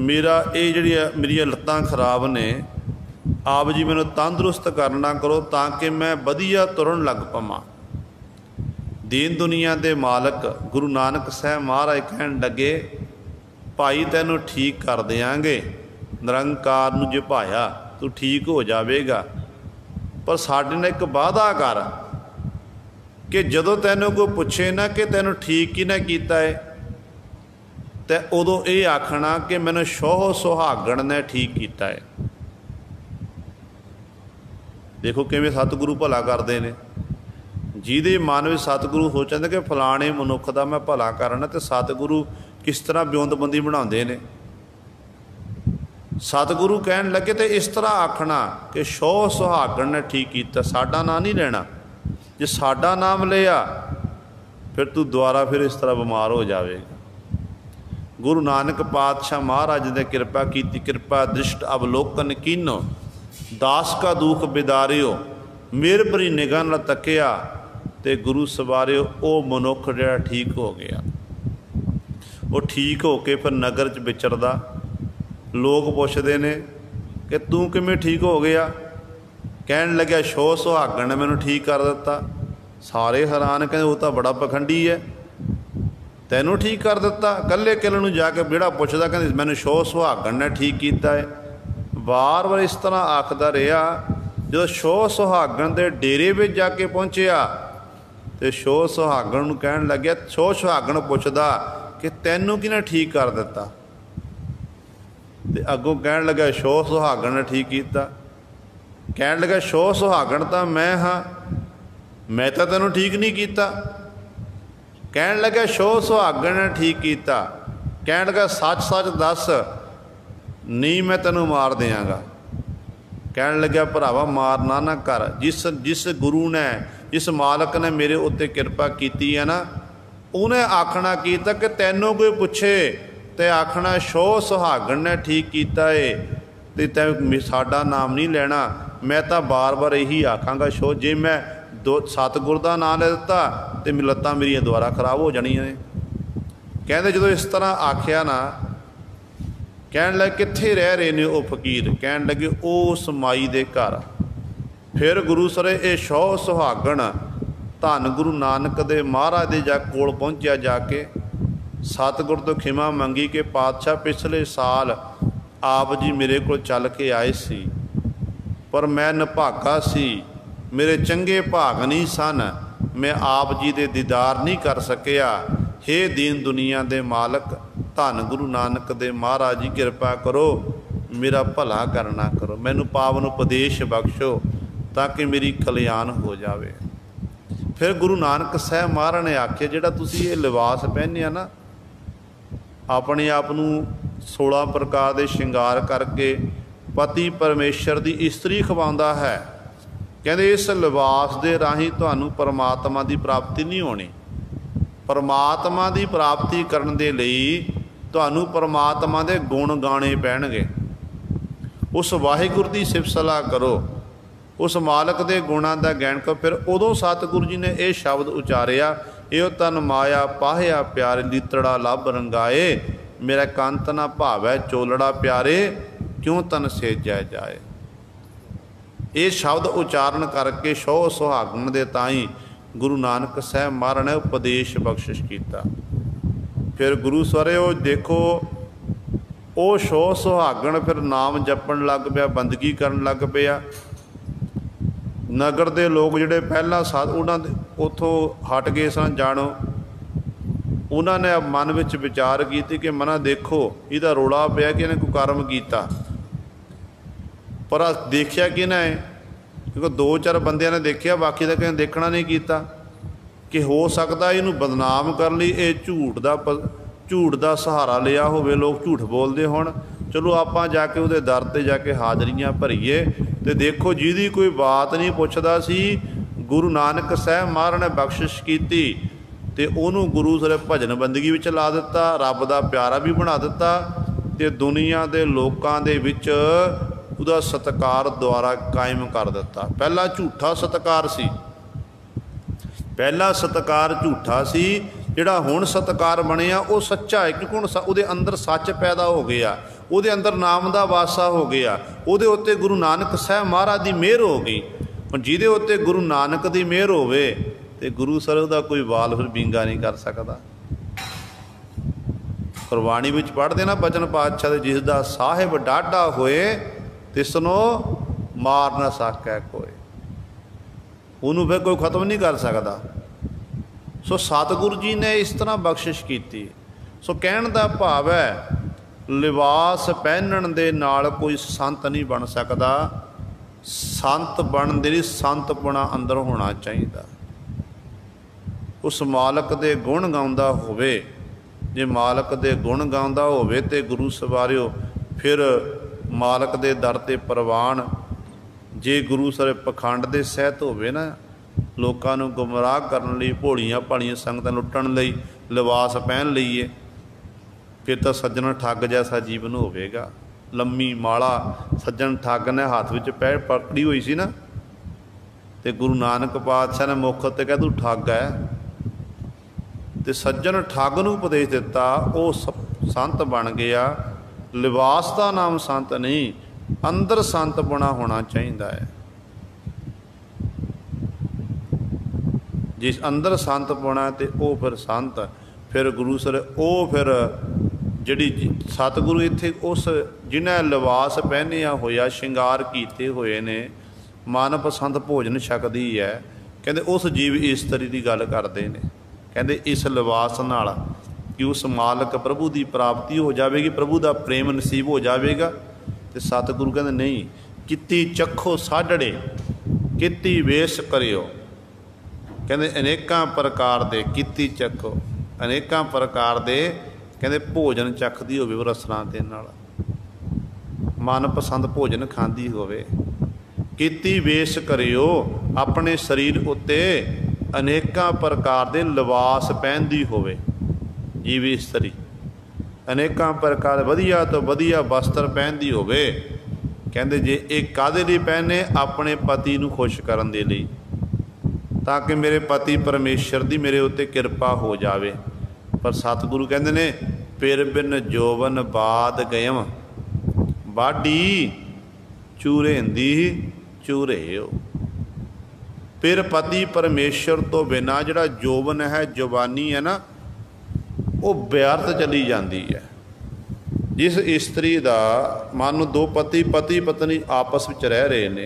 मेरा ये जिहड़ी मेरियां लत्तां खराब ने, आप जी मैनूं तंदुरुस्त करना करो ताकि मैं वधिया तुरन लग पवां। दीन दुनिया के मालक गुरु नानक साहब महाराज कहण लगे भाई तैनूं ठीक कर देंगे, निरंकार नूं जिभाया तू ठीक हो जाएगा, पर साडे नाल एक वादा कर कि जदों तैनूं कोई पुछे ना कि तैनूं ठीक किहने कीता है, तो उदों ये आखना कि मैनूं शोह सुहागण ने ठीक किया है। देखो किवें सतगुरु भला करते हैं। जिहदे मन में सतगुरु सोचते कि फलाने मनुख का मैं भला करना, तो सतगुरु किस तरह ब्योंतबंदी बनाते हैं। सतगुरु कहन लगे तो इस तरह आखना कि शोह सुहागण ने ठीक किया, साडा नाम नहीं लेना। जे साडा नाम लिया फिर तू दोबारा फिर इस तरह बीमार हो जाएगा। गुरु नानक पातशाह महाराज ने कृपा की, कृपा दृष्ट अवलोकन कीनो, दास का दुख बिदारियो, मेर भरी निगाह नाल तकिया ते गुरु सवारियो। वो मनुख जिहड़ा ठीक हो गया, वो ठीक हो के फिर नगर च विचरदा। लोग पुछदे ने कि तू किवें ठीक हो गया? कहण लग्या शोह सुहागण ने मैनूं ठीक कर दिता। सारे हैरान, कहते वो तो बड़ा पखंडी है, तैनू ठीक कर दिता। कल्ले किले नूं जाके बेड़ा पुछदा, कहते मैनूं शो सुहागण ने ठीक किया है। बार बार इस तरह आखदा रहा। जो शो सुहागण के डेरे में जाके पहुँचया तो शो सुहागण नूं कहण लग्या, शो सुहागण पुछदा कि तैनूं किहने ठीक कर दिता। तो अगों कहण लगा शो सुहागण ने ठीक किया। कहण लगा शो सुहागण तो मैं हाँ, मैं तो तैनूं ठीक नहीं किया। कहण लगा शो सुहागण ने ठीक किया। कहण लगा सच सच दस, नहीं मैं तैनूं मार देंगा। कहण लग्या भरावा मारना ना कर। जिस गुरु ने, जिस मालक ने मेरे उत्ते किरपा की है ना, उन्हें आखना कीता कि तैनूं कोई पुछे तो आखना शो सुहागण ने ठीक किया है, तो तैं साडा नाम नहीं लेना। मैं तो बार बार यही आखांगा शो, जे मैं सतगुर का नाम ले दिता तो लत्तां मेरिया दुबारा खराब हो जानियां ने। कहते जो इस तरह आख्या ना, कहण लगे कित्थे रह रहे ने वो फकीर। कहण लगे उस माई दे घर। फिर गुरु सरे ये शो सुहागण धन गुरु नानक दे महाराज दे जा कोल पहुँचया। जाके सतगुर तो खिमा मंगी कि पातशाह पिछले साल आप जी मेरे को चल के आए सी, पर मैं निभागा सी, मेरे चंगे भाग नहीं सन, मैं आप जी दे दीदार नहीं कर सकिया। हे दीन दुनिया दे मालक धन गुरु नानक दे महाराज जी कृपा करो, मेरा भला करना करो, मैनू पावन उपदेश बख्शो ताकि मेरी कल्याण हो जाए। फिर गुरु नानक साहब महाराज ने आख्या जिहड़ा तुसीं ये लिबास पहनिया ना, अपने आप नूं 16 प्रकार के श्रृंगार करके पति परमेश्वर की इस्त्री खवाउंदा है। कहते इस लिबास के राही तुहानूं परमात्मा की प्राप्ति नहीं होनी। परमात्मा की प्राप्ति करन दे लई तुहानूं परमात्मा के गुण गाने पैणगे। उस वाहिगुरू की सिफत सलाह करो, उस मालक के गुणों का ज्ञान करो। फिर उदों सतगुरु जी ने यह शब्द उचारिया, यो तन माया पाहिया प्यारे लीतड़ा लभ रंगाए, मेरा कंत ना भावै चोलड़ा प्यारे, क्यों तन सेजै जाए। ये शब्द उचारण करके शो सुहागण दे ताई गुरु नानक साहब महाराज ने उपदेश बख्शिश किया। फिर गुरु सरे वो देखो वो शो सुहागण फिर नाम जपन लग पिया, बंदगी करन लग पिया। नगर के लोग जिहड़े पहला साध उन्होंने उतों हट गए सन जाणो, उन्होंने मन में विचार की कि मना देखो इहदा रोला पिया कि इन्हें कोई कर्म किया, पर देखिया कि ना है, क्योंकि 2-4 बंदियां ने देखिया, बाकी तो किसी देखना नहीं किया कि हो सकता इनू बदनाम कर ली, ये झूठ का सहारा लिया होवे, लोग झूठ बोलते होण। चलो आपां जाके उहदे दर ते जाके हाजरियां भरीए तो देखो जिहदी कोई बात नहीं पुछदा सी, गुरु नानक साहब महाराज ने बख्शिश की ते उहनूं गुरु सरे भजन बंदगी विच ला दिता, रब दा प्यारा भी बना दिता ते दुनिया दे लोकां दे विच उहदा सत्कार द्वारा कायम कर दिता। पहला झूठा सत्कार सी, पहला सत्कार झूठा सी, जिहड़ा हुण सत्कार बनिया वो सच्चा है, क्योंकि हुण उहदे अंदर सच पैदा हो गया, उहदे अंदर नाम दा वासा हो गया, उहदे उत्ते गुरु नानक साहब महाराज की मेहर हो गई। हुण जिहदे उत्ते गुरु नानक की मेहर होवे ते गुरु सर दा कोई वाल फिर विंगा नहीं कर सकता। गुरबाणी विच पढ़दे ना बचन पातशाह दे, जिसदा साहिब डाढ़ा होए तिसनो मार न सकै कोई, उन्होंने फिर कोई खत्म नहीं कर सकता। सो सतगुरु जी ने इस तरह बख्शिश की। सो कहण दा भाव है लिबास पहनण दे नाल कोई संत नहीं बन सकता, संत बनन दे लई संतपना अंदर होना चाहिए। उस मालक दे गुण गाउंदा होवे, जे मालक दे गुण गाउंदा होवे ते गुरु सवारियो फिर मालक दे दर ते प्रवान। जे गुरु सर पखंड दे सहित होवे ना, लोकां नूं गुमराह करन लई, भोलियां भालियां संगतां लुट्टण लई लिबास पहन लईए, फिर तो सज्जन ठग जैसा जीवन होवेगा। लम्मी माला सज्जन ठग ने हाथ विच पै पकड़ी हुई सी ना, ते गुरु नानक पातशाह ने मुख ते कह तू ठग है, ते सज्जन ठग नूं उपदेश दिता, वो संत बन गया। लिबास का नाम संत नहीं, अंदर संत बना होना चाहिए है। जिस अंदर संत पाना तो वह फिर संत, फिर गुरु सर वो फिर जिहड़ी सतगुरु इत्थे उस जिन्हें लिबास पहनिया होया श्रृंगार किए हुए ने मन पसंद भोजन छकदी है, कहते उस जीव इस्तरी की गल करते हैं। कहते इस लिबास नाल कि उस मालक प्रभु की प्राप्ति हो जाएगी, प्रभु का प्रेम नसीब हो जाएगा। तो सतगुरु कहते नहीं, किती चखो साढ़े किती वेश करियो। कहते अनेकां प्रकार दे किती चखो, अनेकां प्रकार दे कहते भोजन चखदी होवे रसना दे नाल, मनपसंद भोजन खांदी होवे। किती वेश करियो, अपने शरीर उत्ते अनेकां प्रकार दे लिबास पहनदी होवे। जीव इस्तरी अनेकां प्रकार वधिया तो वधिया वस्त्र पहनदी होवे। कहते जे एक काहदे लई पहने, अपने पति नूं खुश करन दे लई, ताकि मेरे पति परमेश्वर दी मेरे उत्ते किरपा हो जावे। पर सतगुरु कहते ने पिर बिन जोवन बाद गयम, बाडी चूरेंदी चूरेओ। फिर पति परमेश्वर तो बिना जिहड़ा जोवन है, जवानी है ना, वो व्यर्थ चली जाती है। जिस इस्तरी का मान लो दो पति पत्नी आपस में रह रहे ने,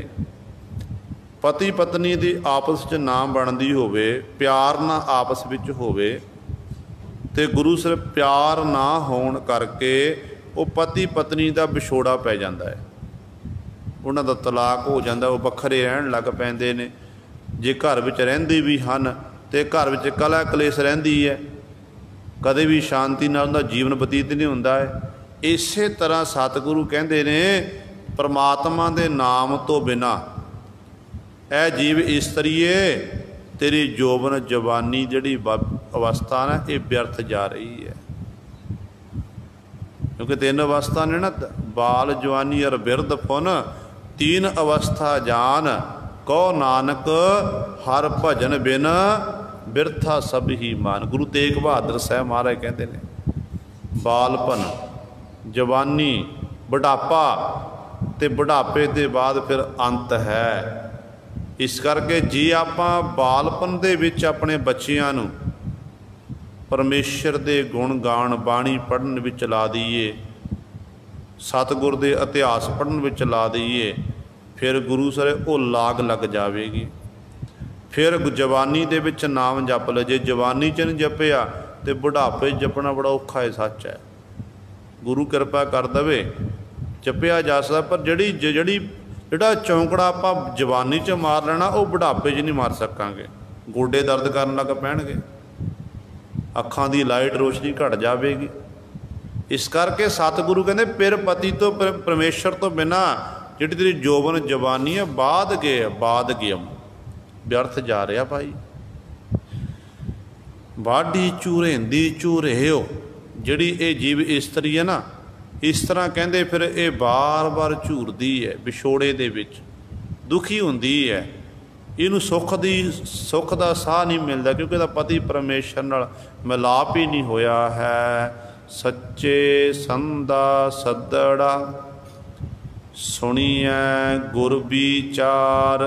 पति पत्नी की आपस च ना बनती होवे, प्यार ना आपस में होवे, ते गुरु सिर्फ प्यार ना होने करके वो पति पत्नी का विछोड़ा पै जाता है, उन्हों का तलाक हो जाता, वो बखरे रहन लग पैंदे ने। जे घर में रहिंदे भी हैं तो घर में कला कलेश रहिंदी है, कदे भी शांति नाल उनका जीवन बतीत नहीं होंदा है। इस तरह सतगुरु कहते ने परमात्मा के नाम तो बिना ए जीव इस्तरीए तेरी जोबन जवानी जिहड़ी अवस्था ना ये व्यर्थ जा रही है। क्योंकि तीन अवस्था ने ना, बाल जवानी और बिरध फुन, तीन अवस्था जान, कहो नानक हर भजन बिन बिरथा सब ही मान। गुरु तेग बहादुर साहब महाराज कहते हैं बालपन, जवानी, बुढ़ापा, ते बुढ़ापे के बाद फिर अंत है। इस करके जे आपां बालपन दे विच अपने बच्चियां नूं परमेश्वर दे गुण गान बाणी पढ़न विच ला दईए, सतगुर दे इतिहास पढ़न विच ला दईए, फिर गुरु सर वो लाग लग जाएगी। फिर जवानी दे विच नाम जप ले, जे जवानी च नहीं जपिया तो बुढ़ापे जपना बड़ा औखा है, सच है। गुरु कृपा कर दवे जपिया जा सकता, पर जिहड़ा चौंकड़ा आपां जवानी च मार लेना वो बुढ़ापे च नहीं मार सकांगे। गोडे दर्द करन लग पैणगे, अखां दी लाइट रोशनी घट जाएगी। इस करके सतगुरु कहते पिर पति तो परमेश्वर तो बिना जिहड़ी तेरी जोबन जवानी है बाद गयम, व्यर्थ जा रहा भाई। बाडी चूरेंदी चूरेओ, जिहड़ी ये जीव इस्तरी है ना, इस तरह कहते फिर ये बार बार झूरदी है, विछोड़े दे विच दुखी हुंदी है, इनू सुख का साह नहीं मिलता, क्योंकि इसदा पति परमेश्वर नाल मिलाप ही नहीं होया है। सच्चे संदा सदड़ा सुनिए गुर विचार,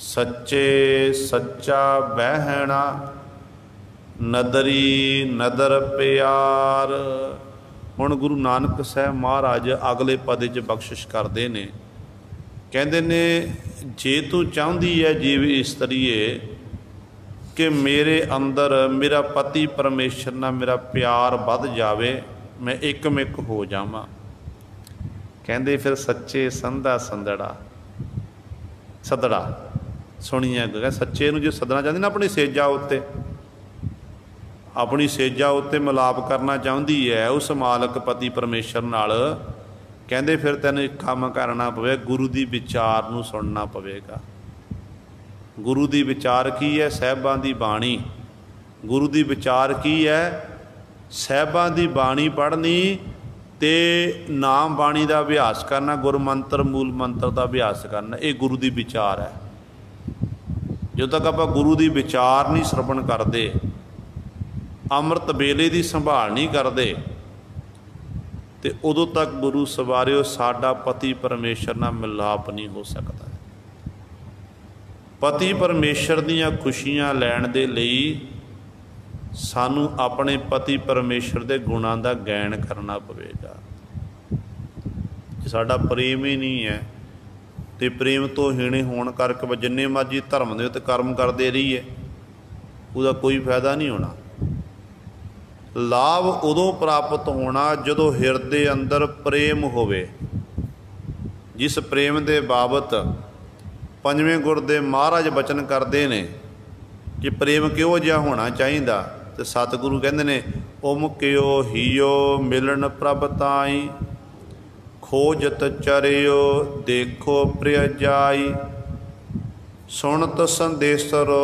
सच्चे सच्चा बहना नदरी नदर प्यार। हुण गुरु नानक साहब महाराज अगले पद च बख्शिश करते ने, कहते ने जे तू चाहती है जीव इस्तरीए कि मेरे अंदर मेरा पति परमेश्वर नाल मेरा प्यार बढ़ जावे, मैं एकमिक हो जावां, कहते फिर सच्चे संधा सदड़ा सुनिए। सच्चे नूं जो सदना चाहती ना अपनी सेजा उत्ते, अपनी सेजा उत्ते मिलाप करना चाहती है उस मालक पति परमेश्वर नाल, कहते फिर तेन एक काम करना पवे, गुरु की विचार नूं सुनना पवेगा। गुरु की विचार की है? साहिबां की बाणी। गुरु की विचार की है? साहिबां की बाणी पढ़नी ते नाम बाणी का अभ्यास करना, गुर मंत्र मूल मंत्र का अभ्यास करना, ये गुरु की विचार है। जो तक आप गुरु की विचार नहीं श्रवण करते, अमृत वेले की संभाल नहीं करते, तो उदों तक गुरु सवारियो साडा पति परमेश्वर नाल मिलाप नहीं हो सकता। पति परमेश्वर दीयां खुशियां लैण दे लई सानू अपने पति परमेश्वर दे गुणां दा गैन करना पवेगा। साडा प्रेम ही नहीं है तो प्रेम तो हीणे होने करके जिन्ने मर्जी धर्म दे उत्ते कर्म करते रहिए उसका कोई फायदा नहीं होना। लाभ उदों प्राप्त होना जदों हिरदे अंदर प्रेम होवे। जिस प्रेम दे बाबत पंजवें गुर दे महाराज बचन करते ने कि प्रेम किहो जिहा होना चाहिए, तो सतगुरु कहते ने उम कियो हियो मिलन प्रभ ताई, खोजत चरियो देखो प्रिय जाई, सुनत संदेसरो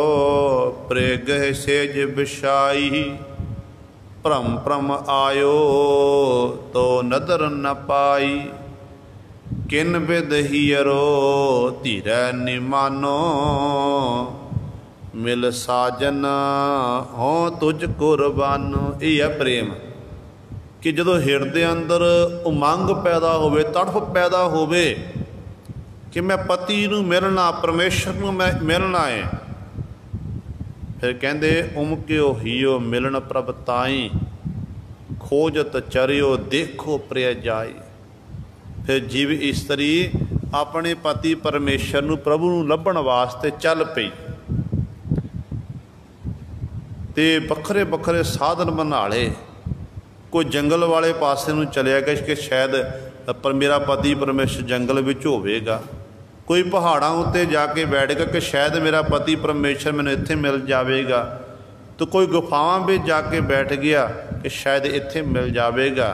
प्रेगह सेज बिछाई, भ्रम भ्रम आयो तो नदर न पाई, किन बिद हियरो धीरै निमानो, मिल साजन हो तुझ कुर्बानो। ये है प्रेम कि जदों हिरदे अंदर उमंग पैदा होवे, तड़फ पैदा होवे कि मैं पति नूं मिलना, परमेश्वर नूं मैं मिलना है, फिर कहंदे उम कियो हियो मिलन प्रभ ताई, खोजत चरियो देखो प्रिय जाई। फिर जीव इस्तरी अपने पति परमेश्वर नूं प्रभु नूं लभण वास्ते चल पई ते बखरे बखरे साधन बना ले। कोई जंगल वाले पासे नूं चलिया गया कि शायद पर मेरा पति परमेश्वर जंगल विच होवेगा, कोई पहाड़ां उत्ते जाके बैठेगा कि शायद मेरा पति परमेश्वर मैनूं इत्थे मिल जावेगा, तो कोई गुफावां विच जाके बैठ गया कि शायद इत्थे मिल जावेगा।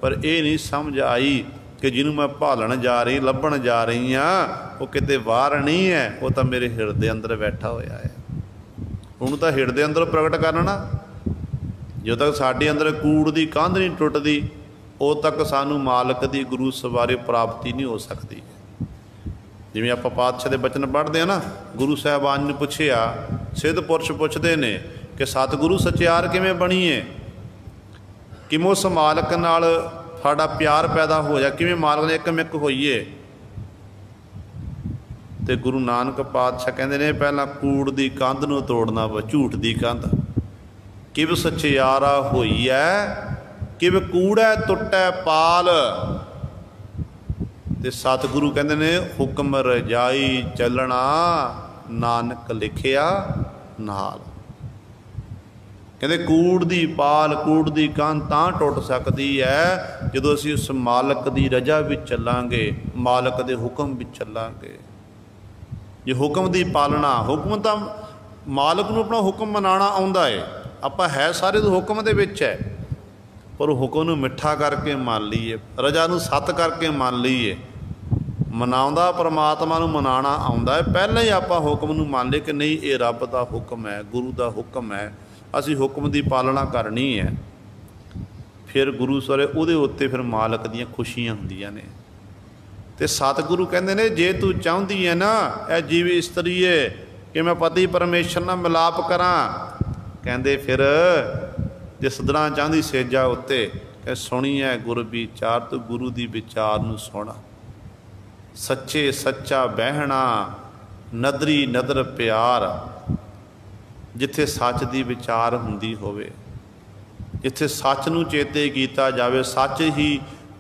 पर यह नहीं समझ आई कि जिन्हों मैं भालण जा रही लभण जा रही हाँ वो किते बाहर नहीं है, वो तो मेरे हिरदे अंदर बैठा होया है। उन्होंने तो हिरदे अंदर प्रगट करना। जो तक साडे अंदर कूड़ की कंध नहीं टुटदी उद तक सानू मालक की गुरु सवारे प्राप्ति नहीं हो सकती। जिवें आपां पातशाह दे बचन पढ़ते हैं ना, गुरु साहिबान ने पुछया, सिद्ध पुरुष पुछते ने कि सतगुरु सचियार किवें बणीए, किवें उस मालक नाल साडा प्यार पैदा हो जा, किवें मालक ने एकमिक होईए। तो गुरु नानक पातशाह कहते ने पहला कूड़ की कंध नूं तोड़ना वा, झूठ की कंध। किव सचियारा होई है, किव कूड़ा टुटै पाल। ते सतगुरु कहते ने हुक्म रजाई चलना, नानक लिखिया नाल। कहते कूड़ दी पाल, कूड़ दी कंध तां टुट सकती है जदों असीं उस मालक दी रजा विच चलांगे, मालक दे हुक्म विच चलांगे। जे हुक्म दी पालना, हुक्म तां मालक नूं अपना हुक्म मनाना आउंदा है, आपां है सारे तो हुक्म दे विच है, पर हुक्म नूं मिठा करके मान लीए, रजा नूं सत करके मान लीए। मनाउंदा परमात्मा नूं मनाना आउंदा है, पहले ही आपां हुक्म नूं मान लीए कि नहीं ये रब दा हुक्म है, गुरु दा हुक्म है, असीं हुक्म दी पालना करनी है। फिर गुरु सरे उहदे उत्ते फिर मालक दीयां खुशियां हुंदियां ने। ते सतगुरु कहंदे ने जे तू चाहुंदी है ना ए जीव इस्तरीए कि मैं पति परमेश्वर नाल मिलाप करां, कहंदे फिर जे सदना चाहती सेजा उत्ते कह सुनी है गुर विचार, तो गुरु दी विचार नूं सुना। सच्चे सच्चा बहना नदरी नदर प्यार, जिथे सच दी विचार हुंदी होवे, जिथे सच नूं चेते कीता जावे, सच ही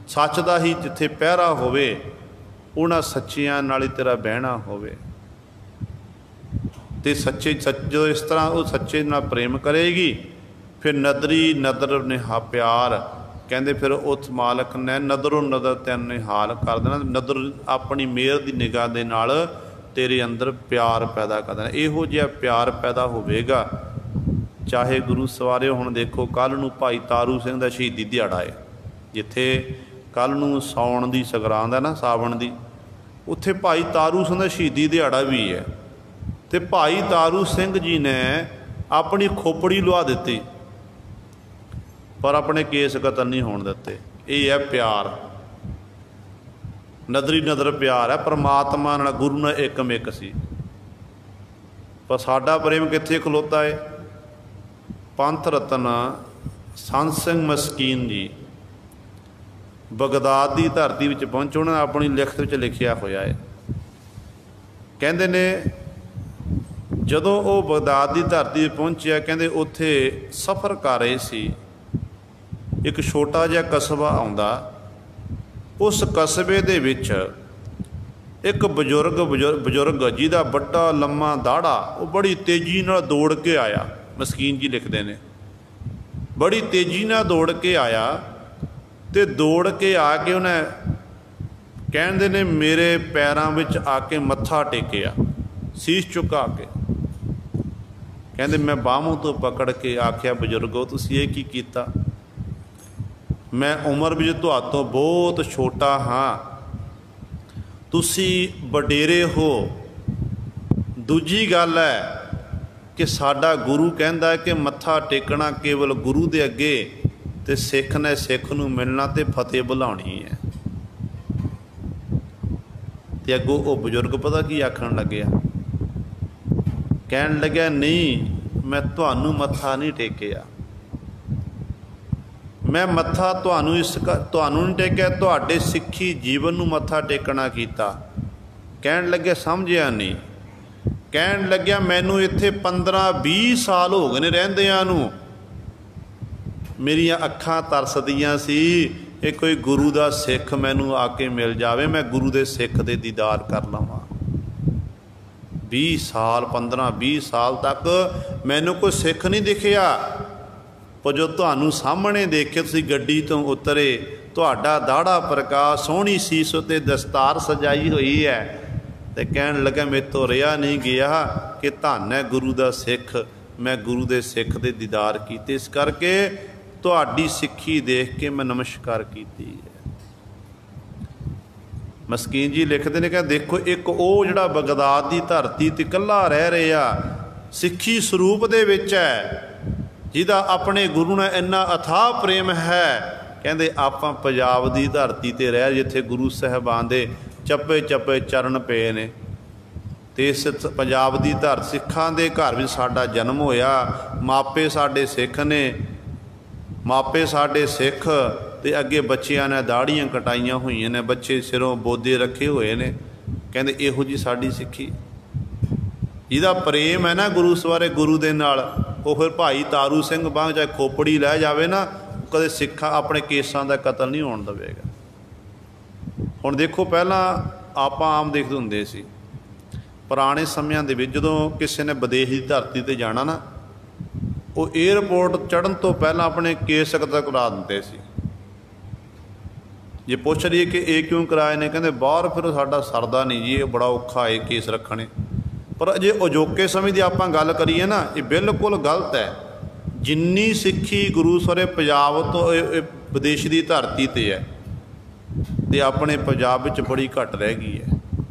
सच दा ही जिथे पहरा होवे, उन्हां सच्चियां नाल ही तेरा बहना होवे। तो सच्चे जो इस तरह वो सच्चे नाल प्रेम करेगी, फिर नदरी नदर निहा प्यार, कहते फिर उस मालक ने नदरों नदर तेन निहाल कर देना। नदर अपनी मेहर की निगाह के नाल तेरे अंदर प्यार पैदा कर देना। इहो जिहा प्यार पैदा होवेगा, चाहे गुरु सवारे हुण देखो कल नूं भाई तारू सिंह का शहीदी दिहाड़ा है, जिथे कल नूं सौण की संगरांद है ना सावन की, उत्थे भाई तारू सिंह का शहीदी दिहाड़ा भी है। तो भाई तारू सिंह जी ने अपनी खोपड़ी लुआ दी, पर अपने केस कतल नहीं होने दिते। ये है प्यार, नदरी नदर प्यार है। परमात्मा नाल गुरु नाल एकमिक सी, पर साडा प्रेम कित्थे खलोता है। पंथ रतन संत सिंह मस्कीन जी बगदाद की धरती में पहुंचे, उन्होंने अपनी लिखत में लिखिया होया है, कहते ने ਜਦੋਂ ਉਹ ਬਗਦਾਦ ਦੀ ਧਰਤੀ 'ਤੇ ਪਹੁੰਚਿਆ, ਕਹਿੰਦੇ ਉੱਥੇ ਸਫ਼ਰ ਕਰ ਰਹੇ ਸੀ, ਇੱਕ ਛੋਟਾ ਜਿਹਾ ਕਸਬਾ ਆਉਂਦਾ। ਉਸ ਕਸਬੇ ਦੇ ਵਿੱਚ ਇੱਕ ਬਜ਼ੁਰਗ ਜਿਹਦਾ ਵੱਡਾ ਲੰਮਾ ਦਾੜਾ, ਉਹ ਬੜੀ ਤੇਜ਼ੀ ਨਾਲ ਦੌੜ ਕੇ ਆਇਆ। ਮਸਕੀਨ ਜੀ ਲਿਖਦੇ ਨੇ, ਬੜੀ ਤੇਜ਼ੀ ਨਾਲ ਦੌੜ ਕੇ ਆਇਆ, ਅਤੇ ਦੌੜ ਕੇ ਆ ਕੇ ਉਹਨੇ ਕਹਿੰਦੇ ਨੇ ਮੇਰੇ ਪੈਰਾਂ ਵਿੱਚ ਆ ਕੇ ਮੱਥਾ ਟੇਕਿਆ, ਸੀਸ ਝੁਕਾ ਕੇ। ਕਹਿੰਦੇ ਮੈਂ ਬਾਹੋਂ ਤੋਂ ਪਕੜ ਕੇ ਆਖਿਆ, ਬਜ਼ੁਰਗੋ ਤੁਸੀਂ ਇਹ ਕੀ ਕੀਤਾ? ਮੈਂ ਉਮਰ ਵਿੱਚ ਤੁਹਾਡੇ ਤੋਂ ਬਹੁਤ ਛੋਟਾ ਹਾਂ, ਤੁਸੀਂ ਵਡੇਰੇ ਹੋ। ਦੂਜੀ ਗੱਲ ਹੈ ਕਿ ਸਾਡਾ ਗੁਰੂ ਕਹਿੰਦਾ ਕਿ ਮੱਥਾ ਟੇਕਣਾ ਕੇਵਲ ਗੁਰੂ ਦੇ ਅੱਗੇ, ਅਤੇ ਸਿੱਖ ਨੇ ਸਿੱਖ ਨੂੰ ਮਿਲਣਾ ਅਤੇ ਫਤਿਹ ਬੁਲਾਉਣੀ ਹੈ। ਅਤੇ ਅੱਗੋਂ ਉਹ ਬਜ਼ੁਰਗ ਪਤਾ ਕੀ ਆਖਣ ਲੱਗਿਆ? ਕਹਿਣ ਲੱਗਿਆ ਨਹੀਂ, ਮੈਂ ਤੁਹਾਨੂੰ ਮੱਥਾ ਨਹੀਂ ਟੇਕਿਆ, ਮੈਂ ਮੱਥਾ ਤੁਹਾਨੂੰ ਨਹੀਂ ਟੇਕਿਆ, ਤੁਹਾਡੇ ਸਿੱਖੀ ਜੀਵਨ ਨੂੰ ਮੱਥਾ ਟੇਕਣਾ ਕੀਤਾ। ਕਹਿਣ ਲੱਗਿਆ ਸਮਝਿਆ ਨਹੀਂ। ਕਹਿਣ ਲੱਗਿਆ ਮੈਨੂੰ ਇੱਥੇ 15-20 ਸਾਲ ਹੋ ਗਏ ਨੇ ਰਹਿੰਦਿਆਂ ਨੂੰ, ਮੇਰੀਆਂ ਅੱਖਾਂ ਤਰਸਦੀਆਂ ਸੀ ਇਹ ਕੋਈ ਗੁਰੂ ਦਾ ਸਿੱਖ ਮੈਨੂੰ ਆ ਕੇ ਮਿਲ ਜਾਵੇ, ਮੈਂ ਗੁਰੂ ਦੇ ਸਿੱਖ ਦੇ ਦੀਦਾਰ ਕਰ ਲਵਾਂ। 20 ਸਾਲ 15-20 ਸਾਲ ਤੱਕ ਮੈਨੂੰ ਕੋਈ ਸਿੱਖ ਨਹੀਂ ਦਿਖਿਆ। ਪਰ ਜੋ ਤੁਹਾਨੂੰ ਸਾਹਮਣੇ ਦੇਖੇ, ਤੁਸੀਂ ਗੱਡੀ ਤੋਂ ਉਤਰੇ, ਤੁਹਾਡਾ ਦਾੜਾ ਪ੍ਰਕਾਸ਼, ਸੋਹਣੀ ਸੀਸ ਉੱਤੇ ਦਸਤਾਰ ਸਜਾਈ ਹੋਈ ਹੈ, ਅਤੇ ਕਹਿਣ ਲੱਗਾ ਮੇਰੇ ਤੋਂ ਰਿਹਾ ਨਹੀਂ ਗਿਆ ਕਿ ਧੰਨ ਹੈ ਗੁਰੂ ਦਾ ਸਿੱਖ, ਮੈਂ ਗੁਰੂ ਦੇ ਸਿੱਖ ਦੇ ਦੀਦਾਰ ਕੀਤੇ, ਇਸ ਕਰਕੇ ਤੁਹਾਡੀ ਸਿੱਖੀ ਦੇਖ ਕੇ ਮੈਂ ਨਮਸਕਾਰ ਕੀਤੀ ਹੈ। ਮਸਕੀਨ ਜੀ ਲਿਖਦੇ ਨੇ ਕਿ ਦੇਖੋ, ਇੱਕ ਉਹ ਜਿਹੜਾ ਬਗਦਾਦ ਦੀ ਧਰਤੀ 'ਤੇ ਇਕੱਲਾ ਰਹਿ ਰਿਹਾ, ਸਿੱਖੀ ਸਰੂਪ ਦੇ ਵਿੱਚ ਹੈ, ਜਿਹਦਾ ਆਪਣੇ ਗੁਰੂ ਨਾਲ ਇੰਨਾ ਅਥਾਹ ਪ੍ਰੇਮ ਹੈ। ਕਹਿੰਦੇ ਆਪਾਂ ਪੰਜਾਬ ਦੀ ਧਰਤੀ 'ਤੇ ਰਹਿ, ਜਿੱਥੇ ਗੁਰੂ ਸਾਹਿਬਾਨ ਦੇ ਚੱਪੇ ਚੱਪੇ ਚਰਨ ਪਏ ਨੇ, ਅਤੇ ਇਸ ਪੰਜਾਬ ਦੀ ਧਰਤੀ, ਸਿੱਖਾਂ ਦੇ ਘਰ ਵਿੱਚ ਸਾਡਾ ਜਨਮ ਹੋਇਆ, ਮਾਪੇ ਸਾਡੇ ਸਿੱਖ ਨੇ, ਮਾਪੇ ਸਾਡੇ ਸਿੱਖ, ਅਤੇ ਅੱਗੇ ਬੱਚਿਆਂ ਨੇ ਦਾੜ੍ਹੀਆਂ ਕਟਾਈਆਂ ਹੋਈਆਂ ਨੇ, ਬੱਚੇ ਸਿਰੋਂ ਬੋਦੇ ਰੱਖੇ ਹੋਏ ਨੇ। ਕਹਿੰਦੇ ਇਹੋ ਜਿਹੀ ਸਾਡੀ ਸਿੱਖੀ, ਜਿਹਦਾ ਪ੍ਰੇਮ ਹੈ ਨਾ ਗੁਰੂ ਸਵਾਰੇ ਗੁਰੂ ਦੇ ਨਾਲ, ਉਹ ਫਿਰ ਭਾਈ ਤਾਰੂ ਸਿੰਘ ਵਾਂਗ ਚਾਹੇ ਖੋਪੜੀ ਲੈ ਜਾਵੇ ਨਾ, ਕਦੇ ਸਿੱਖਾਂ ਆਪਣੇ ਕੇਸਾਂ ਦਾ ਕਤਲ ਨਹੀਂ ਹੋਣ ਦੇਵੇਗਾ। ਹੁਣ ਦੇਖੋ, ਪਹਿਲਾਂ ਆਪਾਂ ਆਮ ਦੇਖਦੇ ਹੁੰਦੇ ਸੀ, ਪੁਰਾਣੇ ਸਮਿਆਂ ਦੇ ਵਿੱਚ ਜਦੋਂ ਕਿਸੇ ਨੇ ਵਿਦੇਸ਼ ਦੀ ਧਰਤੀ 'ਤੇ ਜਾਣਾ ਨਾ, ਉਹ ਏਅਰਪੋਰਟ ਚੜ੍ਹਨ ਤੋਂ ਪਹਿਲਾਂ ਆਪਣੇ ਕੇਸ ਕਤਲ ਕਰਾ ਦਿੰਦੇ ਸੀ। ਜੇ ਪੁੱਛ ਲਈਏ ਕਿ ਇਹ ਕਿਉਂ ਕਰਾਏ ਨੇ, ਕਹਿੰਦੇ ਬਾਹਰ ਫਿਰ ਸਾਡਾ ਸਰਦਾ ਨਹੀਂ ਜੀ, ਇਹ ਬੜਾ ਔਖਾ ਹੈ ਕੇਸ ਰੱਖਣੇ। ਪਰ ਜੇ ਅਜੋਕੇ ਸਮੇਂ ਦੀ ਆਪਾਂ ਗੱਲ ਕਰੀਏ ਨਾ, ਇਹ ਬਿਲਕੁਲ ਗਲਤ ਹੈ। ਜਿੰਨੀ ਸਿੱਖੀ ਗੁਰੂ ਸਹੁਰੇ ਪੰਜਾਬ ਤੋਂ ਵਿਦੇਸ਼ ਦੀ ਧਰਤੀ 'ਤੇ ਹੈ, ਅਤੇ ਆਪਣੇ ਪੰਜਾਬ ਵਿੱਚ ਬੜੀ ਘੱਟ ਰਹਿ ਗਈ ਹੈ।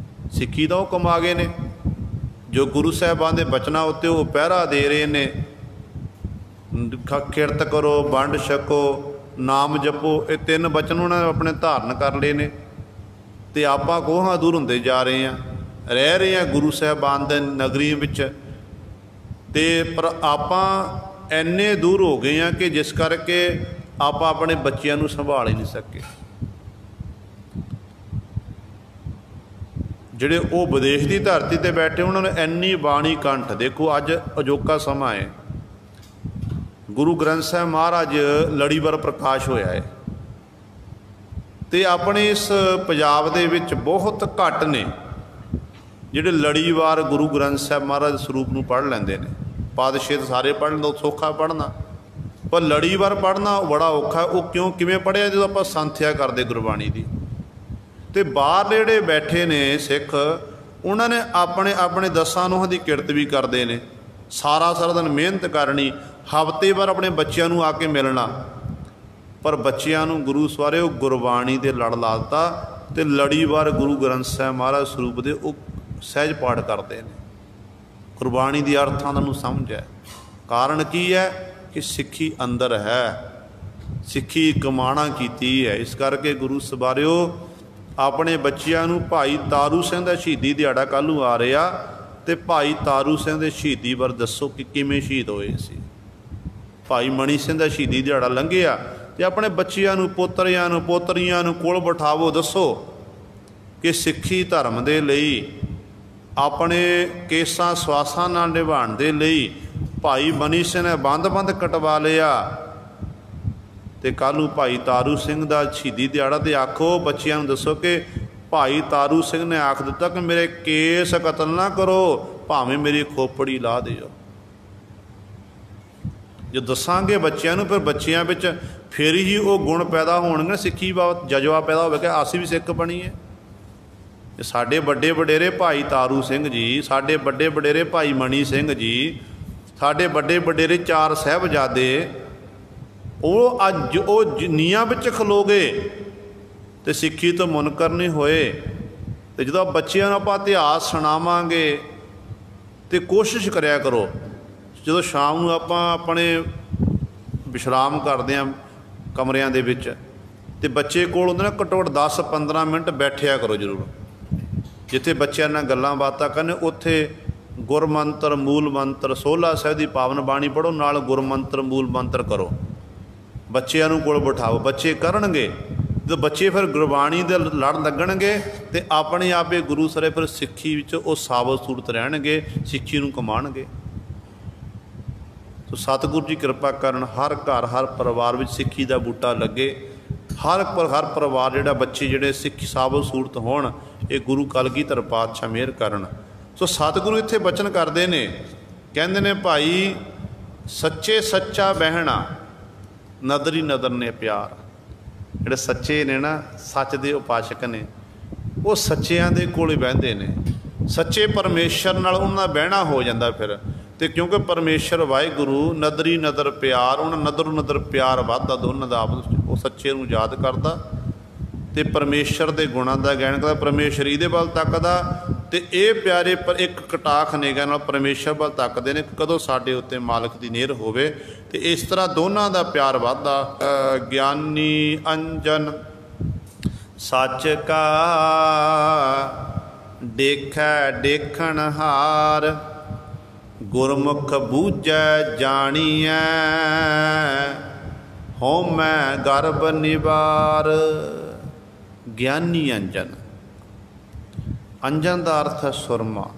ਸਿੱਖੀ ਤਾਂ ਉਹ ਕਮਾ ਗਏ ਨੇ, ਜੋ ਗੁਰੂ ਸਾਹਿਬਾਨ ਦੇ ਬਚਨਾਂ ਉੱਤੇ ਉਹ ਪਹਿਰਾ ਦੇ ਰਹੇ ਨੇ, ਕਿਰਤ ਕਰੋ, ਵੰਡ ਛਕੋ, ਨਾਮ ਜਪੋ, ਇਹ 3 ਬਚਨ ਉਹਨਾਂ ਨੇ ਆਪਣੇ ਧਾਰਨ ਕਰ ਲਏ ਨੇ, ਅਤੇ ਆਪਾਂ ਕੋਹਾਂ ਦੂਰ ਹੁੰਦੇ ਜਾ ਰਹੇ ਹਾਂ, ਰਹਿ ਰਹੇ ਹਾਂ ਗੁਰੂ ਸਾਹਿਬਾਨ ਦੇ ਨਗਰੀ ਵਿੱਚ, ਅਤੇ ਪਰ ਆਪਾਂ ਇੰਨੇ ਦੂਰ ਹੋ ਗਏ ਹਾਂ ਕਿ ਜਿਸ ਕਰਕੇ ਆਪਾਂ ਆਪਣੇ ਬੱਚਿਆਂ ਨੂੰ ਸੰਭਾਲ ਹੀ ਨਹੀਂ ਸਕੇ। ਜਿਹੜੇ ਉਹ ਵਿਦੇਸ਼ ਦੀ ਧਰਤੀ 'ਤੇ ਬੈਠੇ, ਉਹਨਾਂ ਨੂੰ ਇੰਨੀ ਬਾਣੀ ਕੰਠ। ਦੇਖੋ ਅੱਜ ਅਜੋਕਾ ਸਮਾਂ ਹੈ, ਗੁਰੂ ਗ੍ਰੰਥ ਸਾਹਿਬ ਮਹਾਰਾਜ ਲੜੀਵਾਰ ਪ੍ਰਕਾਸ਼ ਹੋਇਆ ਹੈ, ਅਤੇ ਆਪਣੇ ਇਸ ਪੰਜਾਬ ਦੇ ਵਿੱਚ ਬਹੁਤ ਘੱਟ ਨੇ ਜਿਹੜੇ ਲੜੀਵਾਰ ਗੁਰੂ ਗ੍ਰੰਥ ਸਾਹਿਬ ਮਹਾਰਾਜ ਸਰੂਪ ਨੂੰ ਪੜ੍ਹ ਲੈਂਦੇ ਨੇ। ਪਾਤਸ਼ਾਹ ਤਾਂ ਸਾਰੇ ਪੜ੍ਹ ਲੈਂਦੇ, ਸੌਖਾ ਪੜ੍ਹਨਾ, ਪਰ ਲੜੀਵਾਰ ਪੜ੍ਹਨਾ ਬੜਾ ਔਖਾ। ਉਹ ਕਿਵੇਂ ਪੜ੍ਹਿਆ? ਜਦੋਂ ਆਪਾਂ ਸੰਥਿਆ ਕਰਦੇ ਗੁਰਬਾਣੀ ਦੀ। ਅਤੇ ਬਾਹਰ ਜਿਹੜੇ ਬੈਠੇ ਨੇ ਸਿੱਖ, ਉਹਨਾਂ ਨੇ ਆਪਣੇ ਦਸਾਂ ਨੋਹਾਂ ਦੀ ਕਿਰਤ ਵੀ ਕਰਦੇ ਨੇ, ਸਾਰਾ ਦਿਨ ਮਿਹਨਤ ਕਰਨੀ, ਹਫ਼ਤੇ ਭਰ ਆਪਣੇ ਬੱਚਿਆਂ ਨੂੰ ਆ ਕੇ ਮਿਲਣਾ, ਪਰ ਬੱਚਿਆਂ ਨੂੰ ਗੁਰੂ ਸਵਾਰੇ ਉਹ ਗੁਰਬਾਣੀ ਦੇ ਲੜ ਲਾ ਦਿੱਤਾ, ਅਤੇ ਲੜੀਵਾਰ ਗੁਰੂ ਗ੍ਰੰਥ ਸਾਹਿਬ ਮਹਾਰਾਜ ਸਰੂਪ ਦੇ ਉਹ ਸਹਿਜ ਪਾਠ ਕਰਦੇ ਨੇ। ਗੁਰਬਾਣੀ ਦੀ ਅਰਥਾਂ ਦਾ ਨੂੰ ਸਮਝ ਹੈ। ਕਾਰਨ ਕੀ ਹੈ ਕਿ ਸਿੱਖੀ ਅੰਦਰ ਹੈ, ਸਿੱਖੀ ਕਮਾਣਾ ਕੀਤੀ ਹੈ। ਇਸ ਕਰਕੇ ਗੁਰੂ ਸਵਾਰਿਓ ਆਪਣੇ ਬੱਚਿਆਂ ਨੂੰ, ਭਾਈ ਤਾਰੂ ਸਿੰਘ ਦਾ ਸ਼ਹੀਦੀ ਦਿਹਾੜਾ ਕੱਲ੍ਹ ਨੂੰ ਆ ਰਿਹਾ, ਅਤੇ ਭਾਈ ਤਾਰੂ ਸਿੰਘ ਦੇ ਸ਼ਹੀਦੀ ਬਾਰੇ ਦੱਸੋ ਕਿ ਕਿਵੇਂ ਸ਼ਹੀਦ ਹੋਏ ਸੀ। ਭਾਈ ਮਣੀ ਸਿੰਘ ਦਾ ਸ਼ਹੀਦੀ ਦਿਹਾੜਾ ਲੰਘਿਆ, ਅਤੇ ਆਪਣੇ ਬੱਚਿਆਂ ਨੂੰ, ਪੋਤਰਿਆਂ ਨੂੰ, ਪੋਤਰੀਆਂ ਨੂੰ ਕੋਲ ਬਿਠਾਵੋ, ਦੱਸੋ ਕਿ ਸਿੱਖੀ ਧਰਮ ਦੇ ਲਈ ਆਪਣੇ ਕੇਸਾਂ ਸਵਾਸਾਂ ਨਾਲ ਨਿਭਾਉਣ ਦੇ ਲਈ ਭਾਈ ਮਨੀ ਸਿੰਘ ਨੇ ਬੰਦ ਕਟਵਾ ਲਿਆ। ਤੇ ਕੱਲ੍ਹ ਨੂੰ ਭਾਈ ਤਾਰੂ ਸਿੰਘ ਦਾ ਸ਼ਹੀਦੀ ਦਿਹਾੜਾ, ਤੇ ਆਖੋ ਬੱਚਿਆਂ ਨੂੰ ਦੱਸੋ ਕਿ ਭਾਈ ਤਾਰੂ ਸਿੰਘ ਨੇ ਆਖ ਦਿੱਤਾ ਕਿ ਮੇਰੇ ਕੇਸ ਕਤਲ ਨਾ ਕਰੋ, ਭਾਵੇਂ ਮੇਰੀ ਖੋਪੜੀ ਲਾ ਦਿਓ। ਜੇ ਦੱਸਾਂਗੇ ਬੱਚਿਆਂ ਨੂੰ, ਫਿਰ ਬੱਚਿਆਂ ਵਿੱਚ ਫਿਰ ਹੀ ਉਹ ਗੁਣ ਪੈਦਾ ਹੋਣਗੇ, ਸਿੱਖੀ ਬਾਬਤ ਜਜ਼ਬਾ ਪੈਦਾ ਹੋਵੇ ਕਿ ਅਸੀਂ ਵੀ ਸਿੱਖ ਬਣੀਏ। ਸਾਡੇ ਵੱਡੇ ਵਡੇਰੇ ਭਾਈ ਤਾਰੂ ਸਿੰਘ ਜੀ, ਸਾਡੇ ਵੱਡੇ ਵਡੇਰੇ ਭਾਈ ਮਣੀ ਸਿੰਘ ਜੀ, ਸਾਡੇ ਵੱਡੇ ਵਡੇਰੇ 4 ਸਾਹਿਬਜ਼ਾਦੇ, ਉਹ ਅੱਜ ਉਹ ਨੀਹਾਂ ਵਿੱਚ ਖਲੋ ਗਏ ਤੇ ਸਿੱਖੀ ਤੋਂ ਮੁਨਕਰ ਨਹੀਂ ਹੋਏ। ਤੇ ਜਦੋਂ ਬੱਚਿਆਂ ਨੂੰ ਆਪਾਂ ਇਤਿਹਾਸ ਸੁਣਾਵਾਂਗੇ ਤੇ ਕੋਸ਼ਿਸ਼ ਕਰਿਆ ਕਰੋ, ਜਦੋਂ ਸ਼ਾਮ ਨੂੰ ਆਪਾਂ ਆਪਣੇ ਵਿਸ਼ਰਾਮ ਕਰਦੇ ਹਾਂ ਕਮਰਿਆਂ ਦੇ ਵਿੱਚ, ਤੇ ਬੱਚੇ ਕੋਲ ਹੁੰਦੇ ਨਾ ਘੱਟੋ ਘੱਟ 10-15 ਮਿੰਟ ਬੈਠਿਆ ਕਰੋ ਜ਼ਰੂਰ। ਜਿੱਥੇ ਬੱਚਿਆਂ ਨਾਲ ਗੱਲਾਂ ਬਾਤਾਂ ਕਰਨ, ਉੱਥੇ ਗੁਰਮੰਤਰ ਮੂਲ ਮੰਤਰ ਸੋਹਲਾ ਸਾਹਿਬ ਦੀ ਪਾਵਨ ਬਾਣੀ ਪੜ੍ਹੋ, ਨਾਲ ਗੁਰਮੰਤਰ ਮੂਲ ਮੰਤਰ ਕਰੋ। ਬੱਚਿਆਂ ਨੂੰ ਕੋਲ ਬਿਠਾਓ, ਬੱਚੇ ਕਰਨਗੇ। ਜਦੋਂ ਬੱਚੇ ਫਿਰ ਗੁਰਬਾਣੀ ਦੇ ਲੜ ਲੱਗਣਗੇ ਤੇ ਆਪਣੇ ਆਪੇ ਗੁਰੂ ਸਰੇ ਫਿਰ ਸਿੱਖੀ ਵਿੱਚ ਉਹ ਸਾਬਤ ਸੂਰਤ ਰਹਿਣਗੇ, ਸਿੱਖੀ ਨੂੰ ਕਮਾਉਣਗੇ। ਸੋ ਸਤਿਗੁਰੂ ਜੀ ਕਿਰਪਾ ਕਰਨ, ਹਰ ਘਰ ਹਰ ਪਰਿਵਾਰ ਵਿੱਚ ਸਿੱਖੀ ਦਾ ਬੂਟਾ ਲੱਗੇ। ਹਰ ਪਰਿਵਾਰ ਜਿਹੜਾ ਬੱਚੇ ਜਿਹੜੇ ਸਿੱਖੀ ਸਾਬਤ ਸੂਰਤ ਹੋਣ, ਇਹ ਗੁਰੂ ਕਲਗੀਧਰ ਪਾਤਸ਼ਾਹ ਮਿਹਰ ਕਰਨ। ਸੋ ਸਤਿਗੁਰੂ ਇੱਥੇ ਬਚਨ ਕਰਦੇ ਨੇ, ਕਹਿੰਦੇ ਨੇ ਭਾਈ ਸੱਚੇ ਸੱਚਾ ਬਹਿਣਾ, ਨਦਰੀ ਨਦਰ ਨੇ ਪਿਆਰ। ਜਿਹੜੇ ਸੱਚੇ ਨੇ ਨਾ, ਸੱਚ ਦੇ ਉਪਾਸ਼ਕ ਨੇ, ਉਹ ਸੱਚਿਆਂ ਦੇ ਕੋਲ ਹੀ ਬਹਿੰਦੇ ਨੇ। ਸੱਚੇ ਪਰਮੇਸ਼ਰ ਨਾਲ ਉਹਨਾਂ ਦਾ ਬਹਿਣਾ ਹੋ ਜਾਂਦਾ ਫਿਰ। ਤੇ ਕਿਉਂਕਿ ਪਰਮੇਸ਼ਰ ਵਾਹਿਗੁਰੂ ਨਦਰੀ ਨਦਰ ਪਿਆਰ, ਉਹਨਾਂ ਨਦਰੋਂ ਨਦਰ ਪਿਆਰ ਵੱਧਦਾ ਦੋਨਾਂ ਦਾ ਆਪਸ ਵਿੱਚ। ਉਹ ਸੱਚੇ ਨੂੰ ਯਾਦ ਕਰਦਾ ਤੇ ਪਰਮੇਸ਼ਰ ਦੇ ਗੁਣਾਂ ਦਾ ਗਿਆਨ ਕਰਦਾ, ਪਰਮੇਸ਼ਰ ਇਹਦੇ ਵੱਲ ਤੱਕਦਾ, ਤੇ ਇਹ ਪਿਆਰੇ ਪਰ ਇੱਕ ਕਟਾਖ ਨਿਗਾਹ ਨਾਲ ਪਰਮੇਸ਼ਰ ਵੱਲ ਤੱਕਦੇ ਨੇ ਕਦੋਂ ਸਾਡੇ ਉੱਤੇ ਮਾਲਕ ਦੀ ਮਿਹਰ ਹੋਵੇ। ਤੇ ਇਸ ਤਰ੍ਹਾਂ ਦੋਨਾਂ ਦਾ ਪਿਆਰ ਵੱਧਦਾ। ਗਿਆਨੀ ਅੰਜਨ ਸੱਚ ਕਾ ਦੇਖੈ ਦੇਖਣ ਹਾਰ, ਗੁਰਮੁਖ ਬੂਝੈ ਜਾਣੀਐ ਹਉਮੈ ਗਰਭ ਨਿਵਾਰ। ਗਿਆਨੀ ਅੰਜਨ, ਅੰਜਨ ਦਾ ਅਰਥ ਹੈ ਸੁਰਮਾ।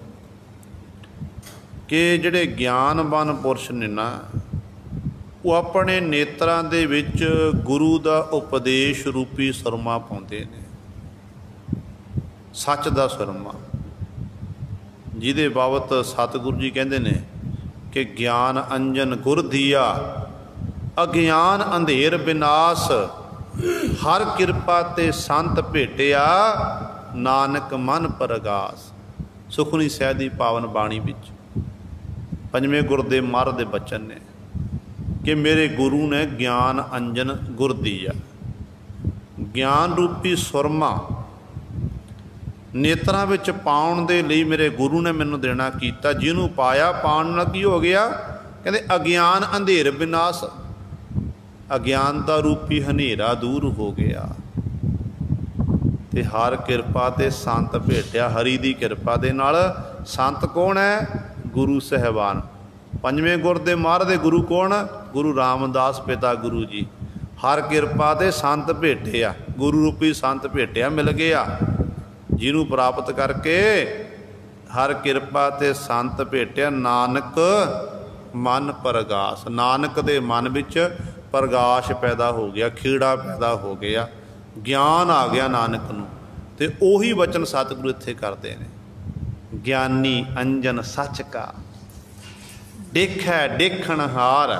ਕਿ ਜਿਹੜੇ ਗਿਆਨਵਾਨ ਪੁਰਸ਼ ਨੇ ਨਾ, ਉਹ ਆਪਣੇ ਨੇਤਰਾਂ ਦੇ ਵਿੱਚ ਗੁਰੂ ਦਾ ਉਪਦੇਸ਼ ਰੂਪੀ ਸੁਰਮਾ ਪਾਉਂਦੇ ਨੇ। ਸੱਚ ਦਾ ਸੁਰਮਾ, ਜਿਹਦੇ ਬਾਬਤ ਸਤਿਗੁਰੂ ਜੀ ਕਹਿੰਦੇ ਨੇ ਕਿ ਗਿਆਨ ਅੰਜਨ ਗੁਰ ਦੀਆ, ਅਗਿਆਨ ਅੰਧੇਰ ਵਿਨਾਸ਼, ਹਰ ਕਿਰਪਾ ਤੇ ਸੰਤ ਭੇਟਿਆ, ਨਾਨਕ ਮਨ ਪਰਗਾਸ। ਸੁਖਮਨੀ ਸਾਹਿਬ ਦੀ ਪਾਵਨ ਬਾਣੀ ਵਿੱਚ ਪੰਜਵੇਂ ਗੁਰ ਦੇ ਮਹਾਰਾਜ ਦੇ ਬਚਨ ਨੇ ਕਿ ਮੇਰੇ ਗੁਰੂ ਨੇ ਗਿਆਨ ਅੰਜਨ ਗੁਰ ਦੀਆ, ਗਿਆਨ ਰੂਪੀ ਸੁਰਮਾ ਨੇਤਰਾਂ ਵਿੱਚ ਪਾਉਣ ਦੇ ਲਈ ਮੇਰੇ ਗੁਰੂ ਨੇ ਮੈਨੂੰ ਦੇਣਾ ਕੀਤਾ। ਜਿਹਨੂੰ ਪਾਇਆ, ਪਾਉਣ ਨਾਲ ਕੀ ਹੋ ਗਿਆ? ਕਹਿੰਦੇ ਅਗਿਆਨ ਅੰਧੇਰ ਵਿਨਾਸ਼, ਅਗਿਆਨਤਾ ਰੂਪੀ ਹਨੇਰਾ ਦੂਰ ਹੋ ਗਿਆ। ਤੇ ਹਰ ਕਿਰਪਾ ਤੇ ਸੰਤ ਭੇਟਿਆ, ਹਰੀ ਦੀ ਕਿਰਪਾ ਦੇ ਨਾਲ। ਸੰਤ ਕੌਣ ਹੈ? ਗੁਰੂ ਸਾਹਿਬਾਨ। ਪੰਜਵੇਂ ਗੁਰ ਦੇ ਮਹਾਰਾਜ ਦੇ ਗੁਰੂ ਕੌਣ? ਗੁਰੂ ਰਾਮਦਾਸ ਪਿਤਾ ਗੁਰੂ ਜੀ। ਹਰ ਕਿਰਪਾ ਤੇ ਸੰਤ ਭੇਟਿਆ, ਗੁਰੂ ਰੂਪੀ ਸੰਤ ਭੇਟਿਆ, ਮਿਲ ਗਿਆ। ਜਿਹਨੂੰ ਪ੍ਰਾਪਤ ਕਰਕੇ ਹਰ ਕਿਰਪਾ ਤੇ ਸੰਤ ਭੇਟਿਆ, ਨਾਨਕ ਮਨ ਪ੍ਰਗਾਸ। ਨਾਨਕ ਦੇ ਮਨ ਵਿੱਚ ਪ੍ਰਗਾਸ਼ ਪੈਦਾ ਹੋ ਗਿਆ, ਖੀੜਾ ਪੈਦਾ ਹੋ ਗਿਆ, ਗਿਆਨ ਆ ਗਿਆ ਨਾਨਕ ਨੂੰ। ਤੇ ਉਹੀ ਵਚਨ ਸਤਿਗੁਰੂ ਇੱਥੇ ਕਰਦੇ ਨੇ, ਗਿਆਨੀ ਅੰਜਨ ਸੱਚ ਕਾ ਦੇਖੈ ਦੇਖਣ ਹਾਰ।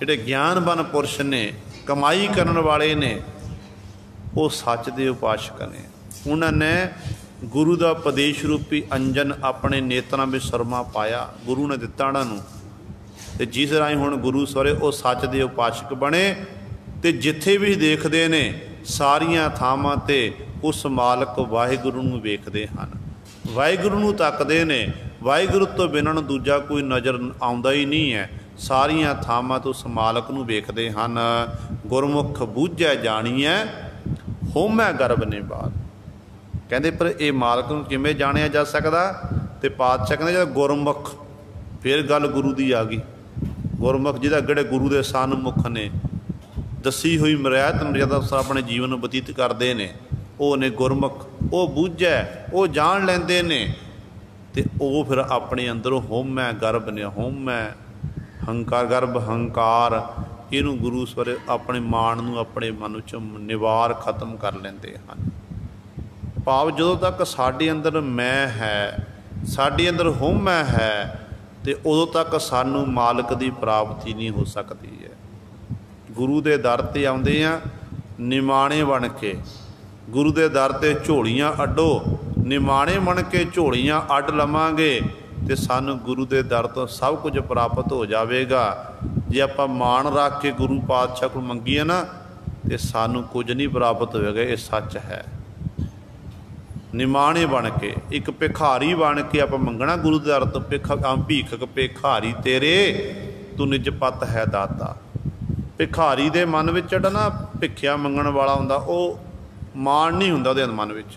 ਜਿਹੜੇ ਗਿਆਨਵਾਨ ਪੁਰਸ਼ ਨੇ, ਕਮਾਈ ਕਰਨ ਵਾਲੇ ਨੇ, ਉਹ ਸੱਚ ਦੇ ਉਪਾਸ਼ਕ ਨੇ। ਉਹਨਾਂ ਨੇ ਗੁਰੂ ਦਾ ਉਪਦੇਸ਼ ਰੂਪੀ ਅੰਜਨ ਆਪਣੇ ਨੇਤਰਾਂ ਵਿੱਚ ਸੁਰਮਾ ਪਾਇਆ, ਗੁਰੂ ਨੇ ਦਿੱਤਾ ਉਹਨਾਂ ਨੂੰ। ਤੇ ਜਿਸ ਰਾਹੀਂ ਹੁਣ ਗੁਰੂ ਸਵਰੇ ਉਹ ਸੱਚ ਦੇ ਉਪਾਸ਼ਕ ਬਣੇ। ਤੇ ਜਿੱਥੇ ਵੀ ਦੇਖਦੇ ਨੇ, ਸਾਰੀਆਂ ਥਾਵਾਂ 'ਤੇ ਉਸ ਮਾਲਕ ਵਾਹਿਗੁਰੂ ਨੂੰ ਵੇਖਦੇ ਹਨ, ਵਾਹਿਗੁਰੂ ਨੂੰ ਤੱਕਦੇ ਨੇ। ਵਾਹਿਗੁਰੂ ਤੋਂ ਬਿਨਾਂ ਨੂੰ ਦੂਜਾ ਕੋਈ ਨਜ਼ਰ ਆਉਂਦਾ ਹੀ ਨਹੀਂ ਹੈ। ਸਾਰੀਆਂ ਥਾਵਾਂ ਤੋਂ ਉਸ ਮਾਲਕ ਨੂੰ ਵੇਖਦੇ ਹਨ। ਗੁਰਮੁਖ ਬੂਝੈ ਜਾਣੀਐ ਹਉਮੈ ਗਰਭ ਨਿਵਾਰ। ਕਹਿੰਦੇ ਪਰ ਇਹ ਮਾਲਕ ਨੂੰ ਕਿਵੇਂ ਜਾਣਿਆ ਜਾ ਸਕਦਾ? ਤੇ ਪਾਤਸ਼ਾਹ ਕਹਿੰਦੇ ਜਦੋਂ ਗੁਰਮੁਖ, ਫਿਰ ਗੱਲ ਗੁਰੂ ਦੀ ਆ ਗਈ। ਗੁਰਮੁਖ ਜਿਹਦਾ ਜਿਹੜੇ ਗੁਰੂ ਦੇ ਸਨਮੁਖ ਨੇ, ਦੱਸੀ ਹੋਈ ਮਰਿਆਦ ਮਰਜ਼ਾਦਾ ਆਪਣੇ ਜੀਵਨ ਨੂੰ ਬਤੀਤ ਕਰਦੇ ਨੇ, ਉਹ ਨੇ ਗੁਰਮੁਖ। ਉਹ ਬੂਝੈ, ਉਹ ਜਾਣ ਲੈਂਦੇ ਨੇ तो वो फिर अपने अंदरों होमै गर्भ ने होमै हंकार गर्भ हंकार इनू गुरु सवरे अपने मान नूं अपने मन च निवार खत्म कर लेंदे हन। भाव जदों तक साडे अंदर मैं है साडे अंदर होमै है तो उदों तक सानू मालक की प्राप्ति नहीं हो सकती है। गुरु के दर ते आउंदे आ निमाणे बन के, गुरु के दर ते झोलियां अड्डो, निमाणे बन के झोलियां अड्ड लवांगे तो सानू गुरु के दर तो सब कुछ प्राप्त हो जाएगा। जे आपां मान रख के गुरु पातशाह को मंगीए ना तो सानू कुछ नहीं प्राप्त होएगा। ये सच है। निमाणे बन के एक भिखारी बन के आप मंगना गुरु के दर तो भीखक भिखारी तेरे तू निज पत है दाता। भिखारी दे मन विच जिहड़ा ना भिखिया मंगण वाला हुंदा वो मान नहीं हुंदा उहदे मन विच,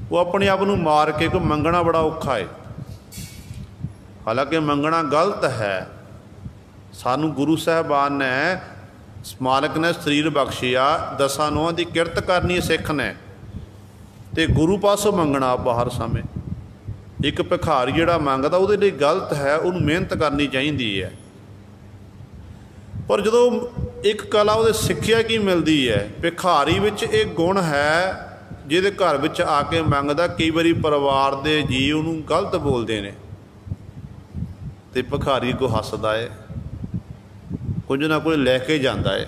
वो अपने आप नूं मार के कोई मंगना बड़ा औखा है। हालांकि मंगना गलत है। सानू गुरु साहबान ने मालक ने शरीर बख्शिया, दसां नौहां दी किरत करनी सिख ने ते गुरु पासों मंगना आप हर समय। एक भिखारी जिहड़ा मंगदा उहदे लई गलत है, उहनूं मेहनत करनी चाहिदी है। पर जदों एक कला उहदे सिੱਖਿਆ की मिलती है, भिखारी विच एक गुण है जिहदे घर विच आके मंगदा, कई बारी परिवार दे जी उहनूं गलत बोलदे ने ते भिखारी को हसदा है, कुछ ना कुछ लैके जांदा है।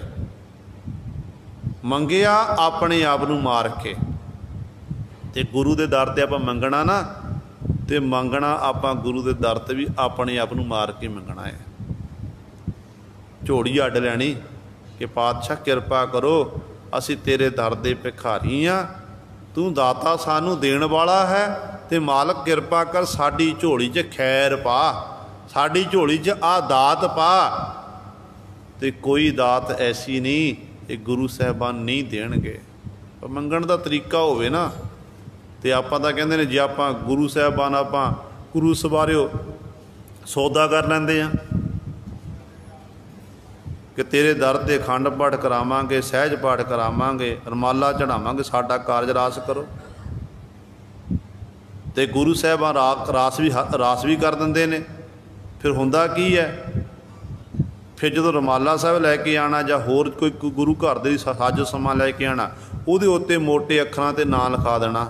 मंगिया अपने आप नूं मार के ते गुरु के दर ते आपां मंगना ना ते मंगना आपां गुरु के दर ते भी अपने आप नूं मार के मंगना है। झोड़ी अड्ड लैनी कि पातशाह किरपा करो असी तेरे दर दे भिखारी हाँ, तू दाता सानू देण वाला है ते मालक किरपा कर साडी झोली च खैर पा, साडी झोली च आ दात पा। ते कोई दात ऐसी नहीं ये गुरु साहबान नहीं देणगे। पर मंगण दा तरीका होवे ना ते आपां तां कहंदे ने जे आपां गुरु साहबान आपां गुरु सवारिओ सौदा कर लैंदे आ कि तेरे दर ते अखंड पाठ करावांगे, सहज पाठ करावांगे, रमाला चढ़ावांगे, साडा कारज रास करो। ते गुरु साहबान रास भी कर दिंदे ने। फिर हुंदा की है, फिर जो रमाला साहब लैके आना जां होर कोई गुरु घर दे साजो समा लैके आना, उहदे उत्ते मोटे अखरां ते नां लिखा देना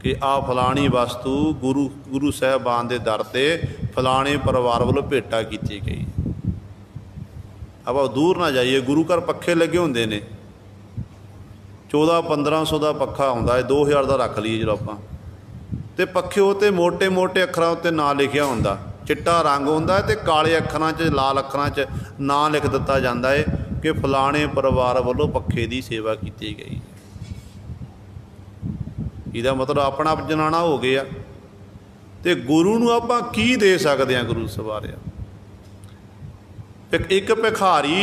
कि आ फलानी वस्तु गुरु साहबान दे दर ते फलाने परिवार वालों भेटा की गई। अब दूर ना जाइए, गुरु घर पखे लगे होंदे ने, 1400-1500 का पखा आउंदा है, 2000 का रख लीए जो आपां ते पखे उत्ते मोटे मोटे अखरां उत्ते नां लिखिया हुंदा, चिट्टा रंग हुंदा ते काले अखरां च लाल अखरां च नां लिख दिता जांदा है कि फलाने परिवार वालों पखे की सेवा की गई। इहदा मतलब अपना आप जनाना हो गया। तो गुरु नूं आपां की दे सकदे हां गुरु सवारिया। एक भिखारी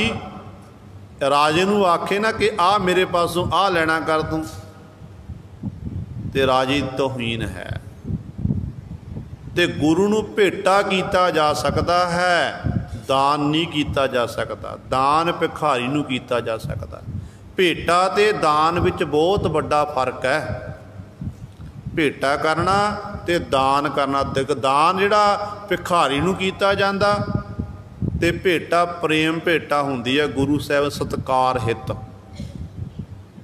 राजे नूं आखे ना कि आ मेरे पासों आ लेना कर तूं, ते राजे तौहीन है। ते गुरु नूं भेटा कीता जा सकता है, दान नहीं कीता जा सकता। दान भिखारी नूं कीता जा सकता। भेटा ते दान विच बहुत बड़ा फर्क है। भेटा करना ते दान करना, दान जिहड़ा भिखारी नूं कीता जांदा ते भेटा प्रेम भेटा हुंदी है गुरु साहब सत्कार हित,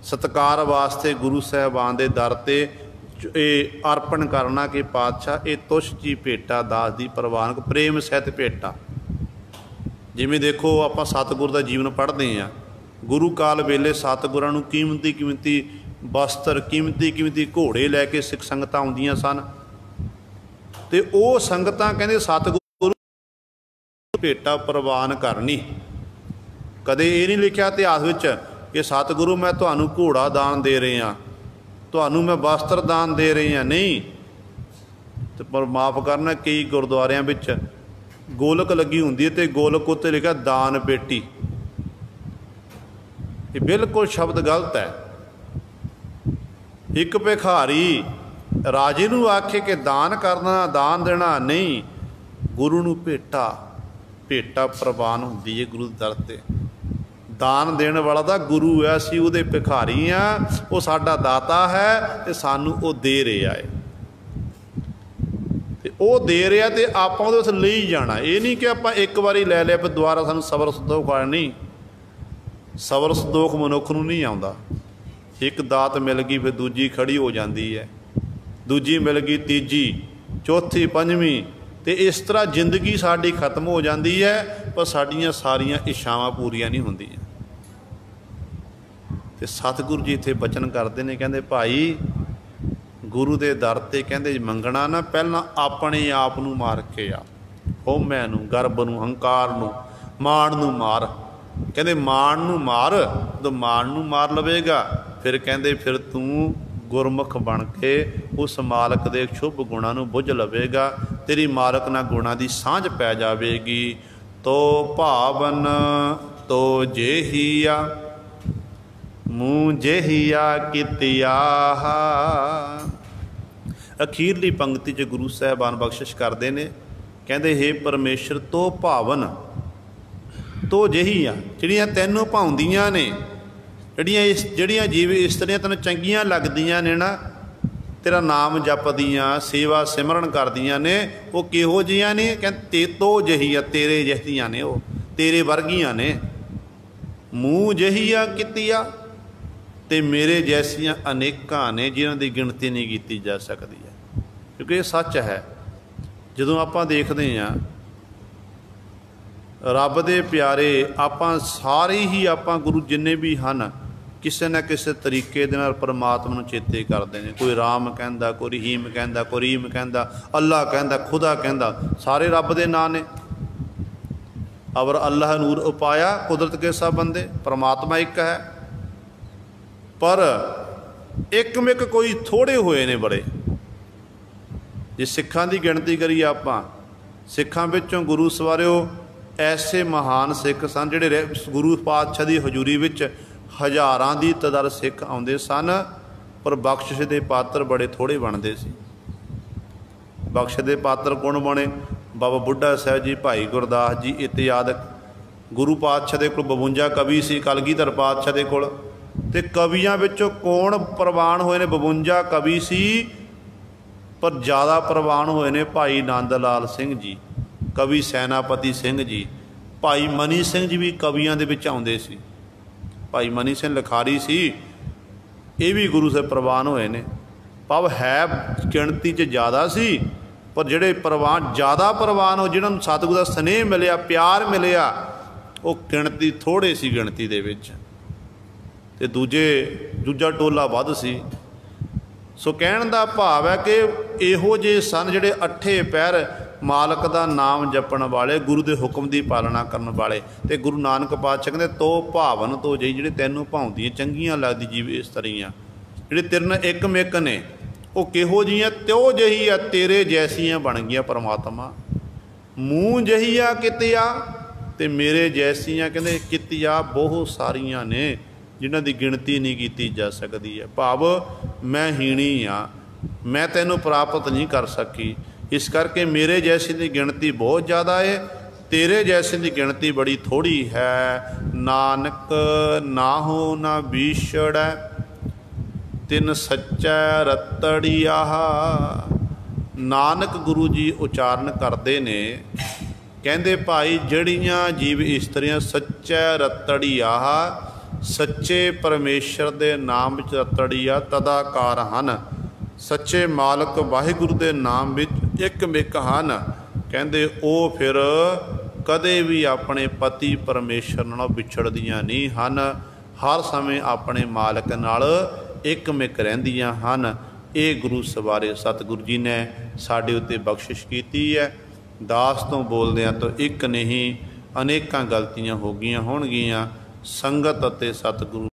सत्कार वास्ते गुरु साहबान दे दर ते अर्पण करना कि पातशाह ये तुछ जी भेटा दास दी प्रवान प्रेम सहित भेटा। जिमें देखो आप सतगुर का जीवन पढ़ते हैं, गुरु काल वेले सतगुरां नूं कीमती कीमती वस्त्र कीमती कीमती घोड़े लैके सिख संगतां आउंदियां सन। ते वो संगतां कहंदे सतगुरु भेटा प्रवान करनी। कदे ये नहीं लिखिया इतिहास विच कि सतगुरु मैं तुहानूं घोड़ा दान दे रहे हाँ, तुहानूं मैं वस्त्र दान दे रहे हैं, नहीं। तो पर माफ़ करना, कई गुरुद्वारियां विच गोलक लगी हुंदी है ते गोलक उत्ते लिखा दान पेटी। ये बिल्कुल शब्द गलत है। एक भिखारी राजे नूं आखे कि दान करना दान देना, नहीं। गुरु नूं भेटा भेटा प्रवान हुंदी है गुरु दर ते। दान देने वाला तो गुरु है, असीं उहदे भिखारी हाँ, वो साडा दाता है ते सानू वो दे रहा है। ਉਹ ਦੇ ਰਿਹਾ ਤੇ ਆਪਾਂ ਉਹਦੇ ਵਿੱਚ ਲਈ ਜਾਣਾ। ਇਹ ਨਹੀਂ ਕਿ ਆਪਾਂ ਇੱਕ ਵਾਰੀ ਲੈ ਲਿਆ ਫਿਰ ਦੁਬਾਰਾ ਸਾਨੂੰ ਸਬਰ ਸੰਤੋਖ ਆਉਣਾ, ਨਹੀਂ। ਸਬਰ ਸੰਤੋਖ ਮਨੁੱਖ ਨੂੰ ਨਹੀਂ ਆਉਂਦਾ। ਇੱਕ ਦਾਤ ਮਿਲ ਗਈ ਫਿਰ ਦੂਜੀ ਖੜੀ ਹੋ ਜਾਂਦੀ ਹੈ, ਦੂਜੀ ਮਿਲ ਗਈ ਤੀਜੀ, ਚੌਥੀ, ਪੰਜਵੀਂ, ਅਤੇ ਇਸ ਤਰ੍ਹਾਂ ਜ਼ਿੰਦਗੀ ਸਾਡੀ ਖਤਮ ਹੋ ਜਾਂਦੀ ਹੈ, ਪਰ ਸਾਡੀਆਂ ਸਾਰੀਆਂ ਇੱਛਾਵਾਂ ਪੂਰੀਆਂ ਨਹੀਂ ਹੁੰਦੀਆਂ। ਅਤੇ ਸਤਿਗੁਰੂ ਜੀ ਇੱਥੇ ਬਚਨ ਕਰਦੇ ਨੇ, ਕਹਿੰਦੇ ਭਾਈ ਗੁਰੂ ਦੇ ਦਰ 'ਤੇ ਕਹਿੰਦੇ ਮੰਗਣਾ ਨਾ, ਪਹਿਲਾਂ ਆਪਣੇ ਆਪ ਨੂੰ ਮਾਰ ਕੇ ਆ, ਹਉਮੈ ਨੂੰ, ਗਰਬ ਨੂੰ, ਹੰਕਾਰ ਨੂੰ, ਮਾਣ ਨੂੰ ਮਾਰ। ਕਹਿੰਦੇ ਮਾਣ ਨੂੰ ਮਾਰ, ਜਦੋਂ ਮਾਣ ਨੂੰ ਮਾਰ ਲਵੇਗਾ ਫਿਰ ਕਹਿੰਦੇ ਫਿਰ ਤੂੰ ਗੁਰਮੁਖ ਬਣ ਕੇ ਉਸ ਮਾਲਕ ਦੇ ਸ਼ੁਭ ਗੁਣਾਂ ਨੂੰ ਬੁੱਝ ਲਵੇਗਾ, ਤੇਰੀ ਮਾਲਕ ਨਾਲ ਗੁਣਾਂ ਦੀ ਸਾਂਝ ਪੈ ਜਾਵੇਗੀ। ਤੋ ਭਾਵਨ ਤੋ ਜੇਹੀਆ ਮੂੰਹ ਜੇਹੀਆ ਕੀਤਿਆ। ਅਖੀਰਲੀ ਪੰਕਤੀ 'ਚ ਗੁਰੂ ਸਾਹਿਬਾਨ ਬਖਸ਼ਿਸ਼ ਕਰਦੇ ਨੇ, ਕਹਿੰਦੇ ਹੇ ਪਰਮੇਸ਼ਰ ਤੋ ਭਾਵਨ ਤੋ ਜੇਹੀਆ, ਜਿਹੜੀਆਂ ਤੈਨੂੰ ਭਾਉਂਦੀਆਂ ਨੇ, ਜਿਹੜੀਆਂ ਜੀਵ ਇਸਤਰੀਆਂ ਤੈਨੂੰ ਚੰਗੀਆਂ ਲੱਗਦੀਆਂ ਨੇ ਨਾ, ਤੇਰਾ ਨਾਮ ਜਪਦੀਆਂ, ਸੇਵਾ ਸਿਮਰਨ ਕਰਦੀਆਂ ਨੇ, ਉਹ ਕਿਹੋ ਜਿਹੀਆਂ ਨੇ? ਕਹਿੰਦੇ ਤੋ ਜਹੀਆ, ਤੇਰੇ ਜਿਹੀਆਂ ਨੇ, ਉਹ ਤੇਰੇ ਵਰਗੀਆਂ ਨੇ। ਮੂੰਹ ਜਹੀਆ ਕੀਤੀਆ, ਅਤੇ ਮੇਰੇ ਜੈਸੀਆਂ ਅਨੇਕਾਂ ਨੇ ਜਿਨ੍ਹਾਂ ਦੀ ਗਿਣਤੀ ਨਹੀਂ ਕੀਤੀ ਜਾ ਸਕਦੀ ਹੈ। ਕਿਉਂਕਿ ਇਹ ਸੱਚ ਹੈ। ਜਦੋਂ ਆਪਾਂ ਦੇਖਦੇ ਹਾਂ ਰੱਬ ਦੇ ਪਿਆਰੇ, ਆਪਾਂ ਸਾਰੇ ਹੀ ਆਪਾਂ ਗੁਰੂ ਜਿੰਨੇ ਵੀ ਹਨ ਕਿਸੇ ਨਾ ਕਿਸੇ ਤਰੀਕੇ ਦੇ ਨਾਲ ਪਰਮਾਤਮਾ ਨੂੰ ਚੇਤੇ ਕਰਦੇ ਨੇ। ਕੋਈ ਰਾਮ ਕਹਿੰਦਾ, ਕੋਈ ਰਹੀਮ ਕਹਿੰਦਾ, ਕੋਈ ਰੀਮ ਕਹਿੰਦਾ, ਅੱਲਾ ਕਹਿੰਦਾ, ਖੁਦਾ ਕਹਿੰਦਾ, ਸਾਰੇ ਰੱਬ ਦੇ ਨਾਂ ਨੇ। ਅਵਰ ਅੱਲਾਹ ਨੂਰ ਉਪਾਇਆ ਕੁਦਰਤ ਕੇ ਸਭ ਬੰਦੇ, ਪਰਮਾਤਮਾ ਇੱਕ ਹੈ। ਪਰ ਇੱਕਮਿਕ ਕੋਈ ਥੋੜ੍ਹੇ ਹੋਏ ਨੇ ਬੜੇ। ਜੇ ਸਿੱਖਾਂ ਦੀ ਗਿਣਤੀ ਕਰੀਏ ਆਪਾਂ, ਸਿੱਖਾਂ ਵਿੱਚੋਂ ਗੁਰੂ ਸਵਾਰਿਓ ਐਸੇ ਮਹਾਨ ਸਿੱਖ ਸਨ ਜਿਹੜੇ ਗੁਰੂ ਪਾਤਸ਼ਾਹ ਦੀ ਹਜ਼ੂਰੀ ਵਿੱਚ ਹਜ਼ਾਰਾਂ ਦੀ ਤਾਦਾਦ ਸਿੱਖ ਆਉਂਦੇ ਸਨ, ਪਰ ਬਖਸ਼ਿਸ਼ ਦੇ ਪਾਤਰ ਬੜੇ ਥੋੜ੍ਹੇ ਬਣਦੇ ਸੀ। ਬਖਸ਼ ਦੇ ਪਾਤਰ ਕੌਣ ਬਣੇ? ਬਾਬਾ ਬੁੱਢਾ ਸਾਹਿਬ ਜੀ, ਭਾਈ ਗੁਰਦਾਸ ਜੀ ਇਤਿਆਦਿ। ਗੁਰੂ ਪਾਤਸ਼ਾਹ ਦੇ ਕੋਲ 52 ਕਵੀ ਸੀ, ਕਲਗੀਧਰ ਪਾਤਸ਼ਾਹ ਦੇ ਕੋਲ, ਅਤੇ ਕਵੀਆਂ ਵਿੱਚੋਂ ਕੌਣ ਪ੍ਰਵਾਨ ਹੋਏ ਨੇ? 52 ਕਵੀ ਸੀ, ਪਰ ਜ਼ਿਆਦਾ ਪ੍ਰਵਾਨ ਹੋਏ ਨੇ ਭਾਈ ਨੰਦ ਲਾਲ ਸਿੰਘ ਜੀ, ਕਵੀ ਸੈਨਾਪਤੀ ਸਿੰਘ ਜੀ, ਭਾਈ ਮਨੀ ਸਿੰਘ ਜੀ ਵੀ ਕਵੀਆਂ ਦੇ ਵਿੱਚ ਆਉਂਦੇ ਸੀ। ਭਾਈ ਮਨੀ ਸਿੰਘ ਲਿਖਾਰੀ ਸੀ, ਇਹ ਵੀ ਗੁਰੂ ਸਾਹਿਬ ਪ੍ਰਵਾਨ ਹੋਏ ਨੇ। ਭਾਵ ਹੈ ਗਿਣਤੀ 'ਚ ਜ਼ਿਆਦਾ ਸੀ, ਪਰ ਜਿਹੜੇ ਪ੍ਰਵਾਨ ਜ਼ਿਆਦਾ ਪ੍ਰਵਾਨ ਹੋ, ਜਿਹਨਾਂ ਨੂੰ ਸਤਿਗੁਰੂ ਦਾ ਸਨੇਹ ਮਿਲਿਆ, ਪਿਆਰ ਮਿਲਿਆ, ਉਹ ਗਿਣਤੀ ਥੋੜ੍ਹੇ ਸੀ ਗਿਣਤੀ ਦੇ ਵਿੱਚ, ਅਤੇ ਦੂਜਾ ਟੋਲਾ ਵੱਧ ਸੀ। ਸੋ ਕਹਿਣ ਦਾ ਭਾਵ ਹੈ ਕਿ ਇਹੋ ਜਿਹੇ ਸਨ ਜਿਹੜੇ ਅੱਠੇ ਪਹਿਰ ਮਾਲਕ ਦਾ ਨਾਮ ਜਪਣ ਵਾਲੇ, ਗੁਰੂ ਦੇ ਹੁਕਮ ਦੀ ਪਾਲਣਾ ਕਰਨ ਵਾਲੇ। ਅਤੇ ਗੁਰੂ ਨਾਨਕ ਪਾਤਸ਼ਾਹ ਕਹਿੰਦੇ ਤੋ ਭਾਵਨ ਤੋ ਜਈ, ਜਿਹੜੇ ਤੈਨੂੰ ਭਾਉਂਦੀਆਂ ਚੰਗੀਆਂ ਲੱਗਦੀ ਜੀਵ ਇਸਤਰੀਆਂ, ਜਿਹੜੇ ਤੇਰੇ ਨਾਲ ਇੱਕਮਿਕ ਨੇ, ਉਹ ਕਿਹੋ ਜਿਹੀਆਂ? ਤਿਉ ਜਿਹੀ ਆ, ਤੇਰੇ ਜੈਸੀਆਂ ਬਣ ਗਈਆਂ ਪਰਮਾਤਮਾ। ਮੂੰਹ ਜਹੀਆ ਕੀਤੀਆ, ਅਤੇ ਮੇਰੇ ਜੈਸੀਆਂ ਕਹਿੰਦੇ ਕੀਤੀਆ ਬਹੁਤ ਸਾਰੀਆਂ ਨੇ ਜਿਨ੍ਹਾਂ ਦੀ ਗਿਣਤੀ ਨਹੀਂ ਕੀਤੀ ਜਾ ਸਕਦੀ ਹੈ। ਭਾਵ ਮੈਂ ਹੀਣੀ ਹਾਂ, ਮੈਂ ਤੈਨੂੰ ਪ੍ਰਾਪਤ ਨਹੀਂ ਕਰ ਸਕੀ, ਇਸ ਕਰਕੇ ਮੇਰੇ ਜੈਸੇ ਦੀ ਗਿਣਤੀ ਬਹੁਤ ਜ਼ਿਆਦਾ ਹੈ, ਤੇਰੇ ਜੈਸੇ ਦੀ ਗਿਣਤੀ ਬੜੀ ਥੋੜ੍ਹੀ ਹੈ। ਨਾਨਕ ਨਾਹੋ ਨਾ ਵਿਛੜੈ ਤਿਨ ਸੱਚੈ ਰਤੜੀਆ। ਨਾਨਕ ਗੁਰੂ ਜੀ ਉਚਾਰਨ ਕਰਦੇ ਨੇ, ਕਹਿੰਦੇ ਭਾਈ ਜਿਹੜੀਆਂ ਜੀਵ ਇਸਤਰੀਆਂ ਸੱਚੈ ਰਤੜੀਆ, ਸੱਚੇ ਪਰਮੇਸ਼ਰ ਦੇ ਨਾਮ ਵਿੱਚ ਰਤੜੀਆ ਤਦਾਕਾਰ ਹਨ, ਸੱਚੇ ਮਾਲਕ ਵਾਹਿਗੁਰੂ ਦੇ ਨਾਮ ਵਿੱਚ ਇੱਕਮਿਕ ਹਨ, ਕਹਿੰਦੇ ਉਹ ਫਿਰ ਕਦੇ ਵੀ ਆਪਣੇ ਪਤੀ ਪਰਮੇਸ਼ਰ ਨਾਲੋਂ ਵਿਛੜਦੀਆਂ ਨਹੀਂ ਹਨ, ਹਰ ਸਮੇਂ ਆਪਣੇ ਮਾਲਕ ਨਾਲ ਇੱਕਮਿਕ ਰਹਿੰਦੀਆਂ ਹਨ। ਇਹ ਗੁਰੂ ਸਵਾਰੇ ਸਤਿਗੁਰੂ ਜੀ ਨੇ ਸਾਡੇ ਉੱਤੇ ਬਖਸ਼ਿਸ਼ ਕੀਤੀ ਹੈ। ਦਾਸ ਤੋਂ ਬੋਲਦਿਆਂ ਤੋਂ ਇੱਕ ਨਹੀਂ, ਅਨੇਕਾਂ ਗਲਤੀਆਂ ਹੋ ਗਈਆਂ ਹੋਣਗੀਆਂ। ਸੰਗਤ ਅਤੇ ਸਤਿਗੁਰੂ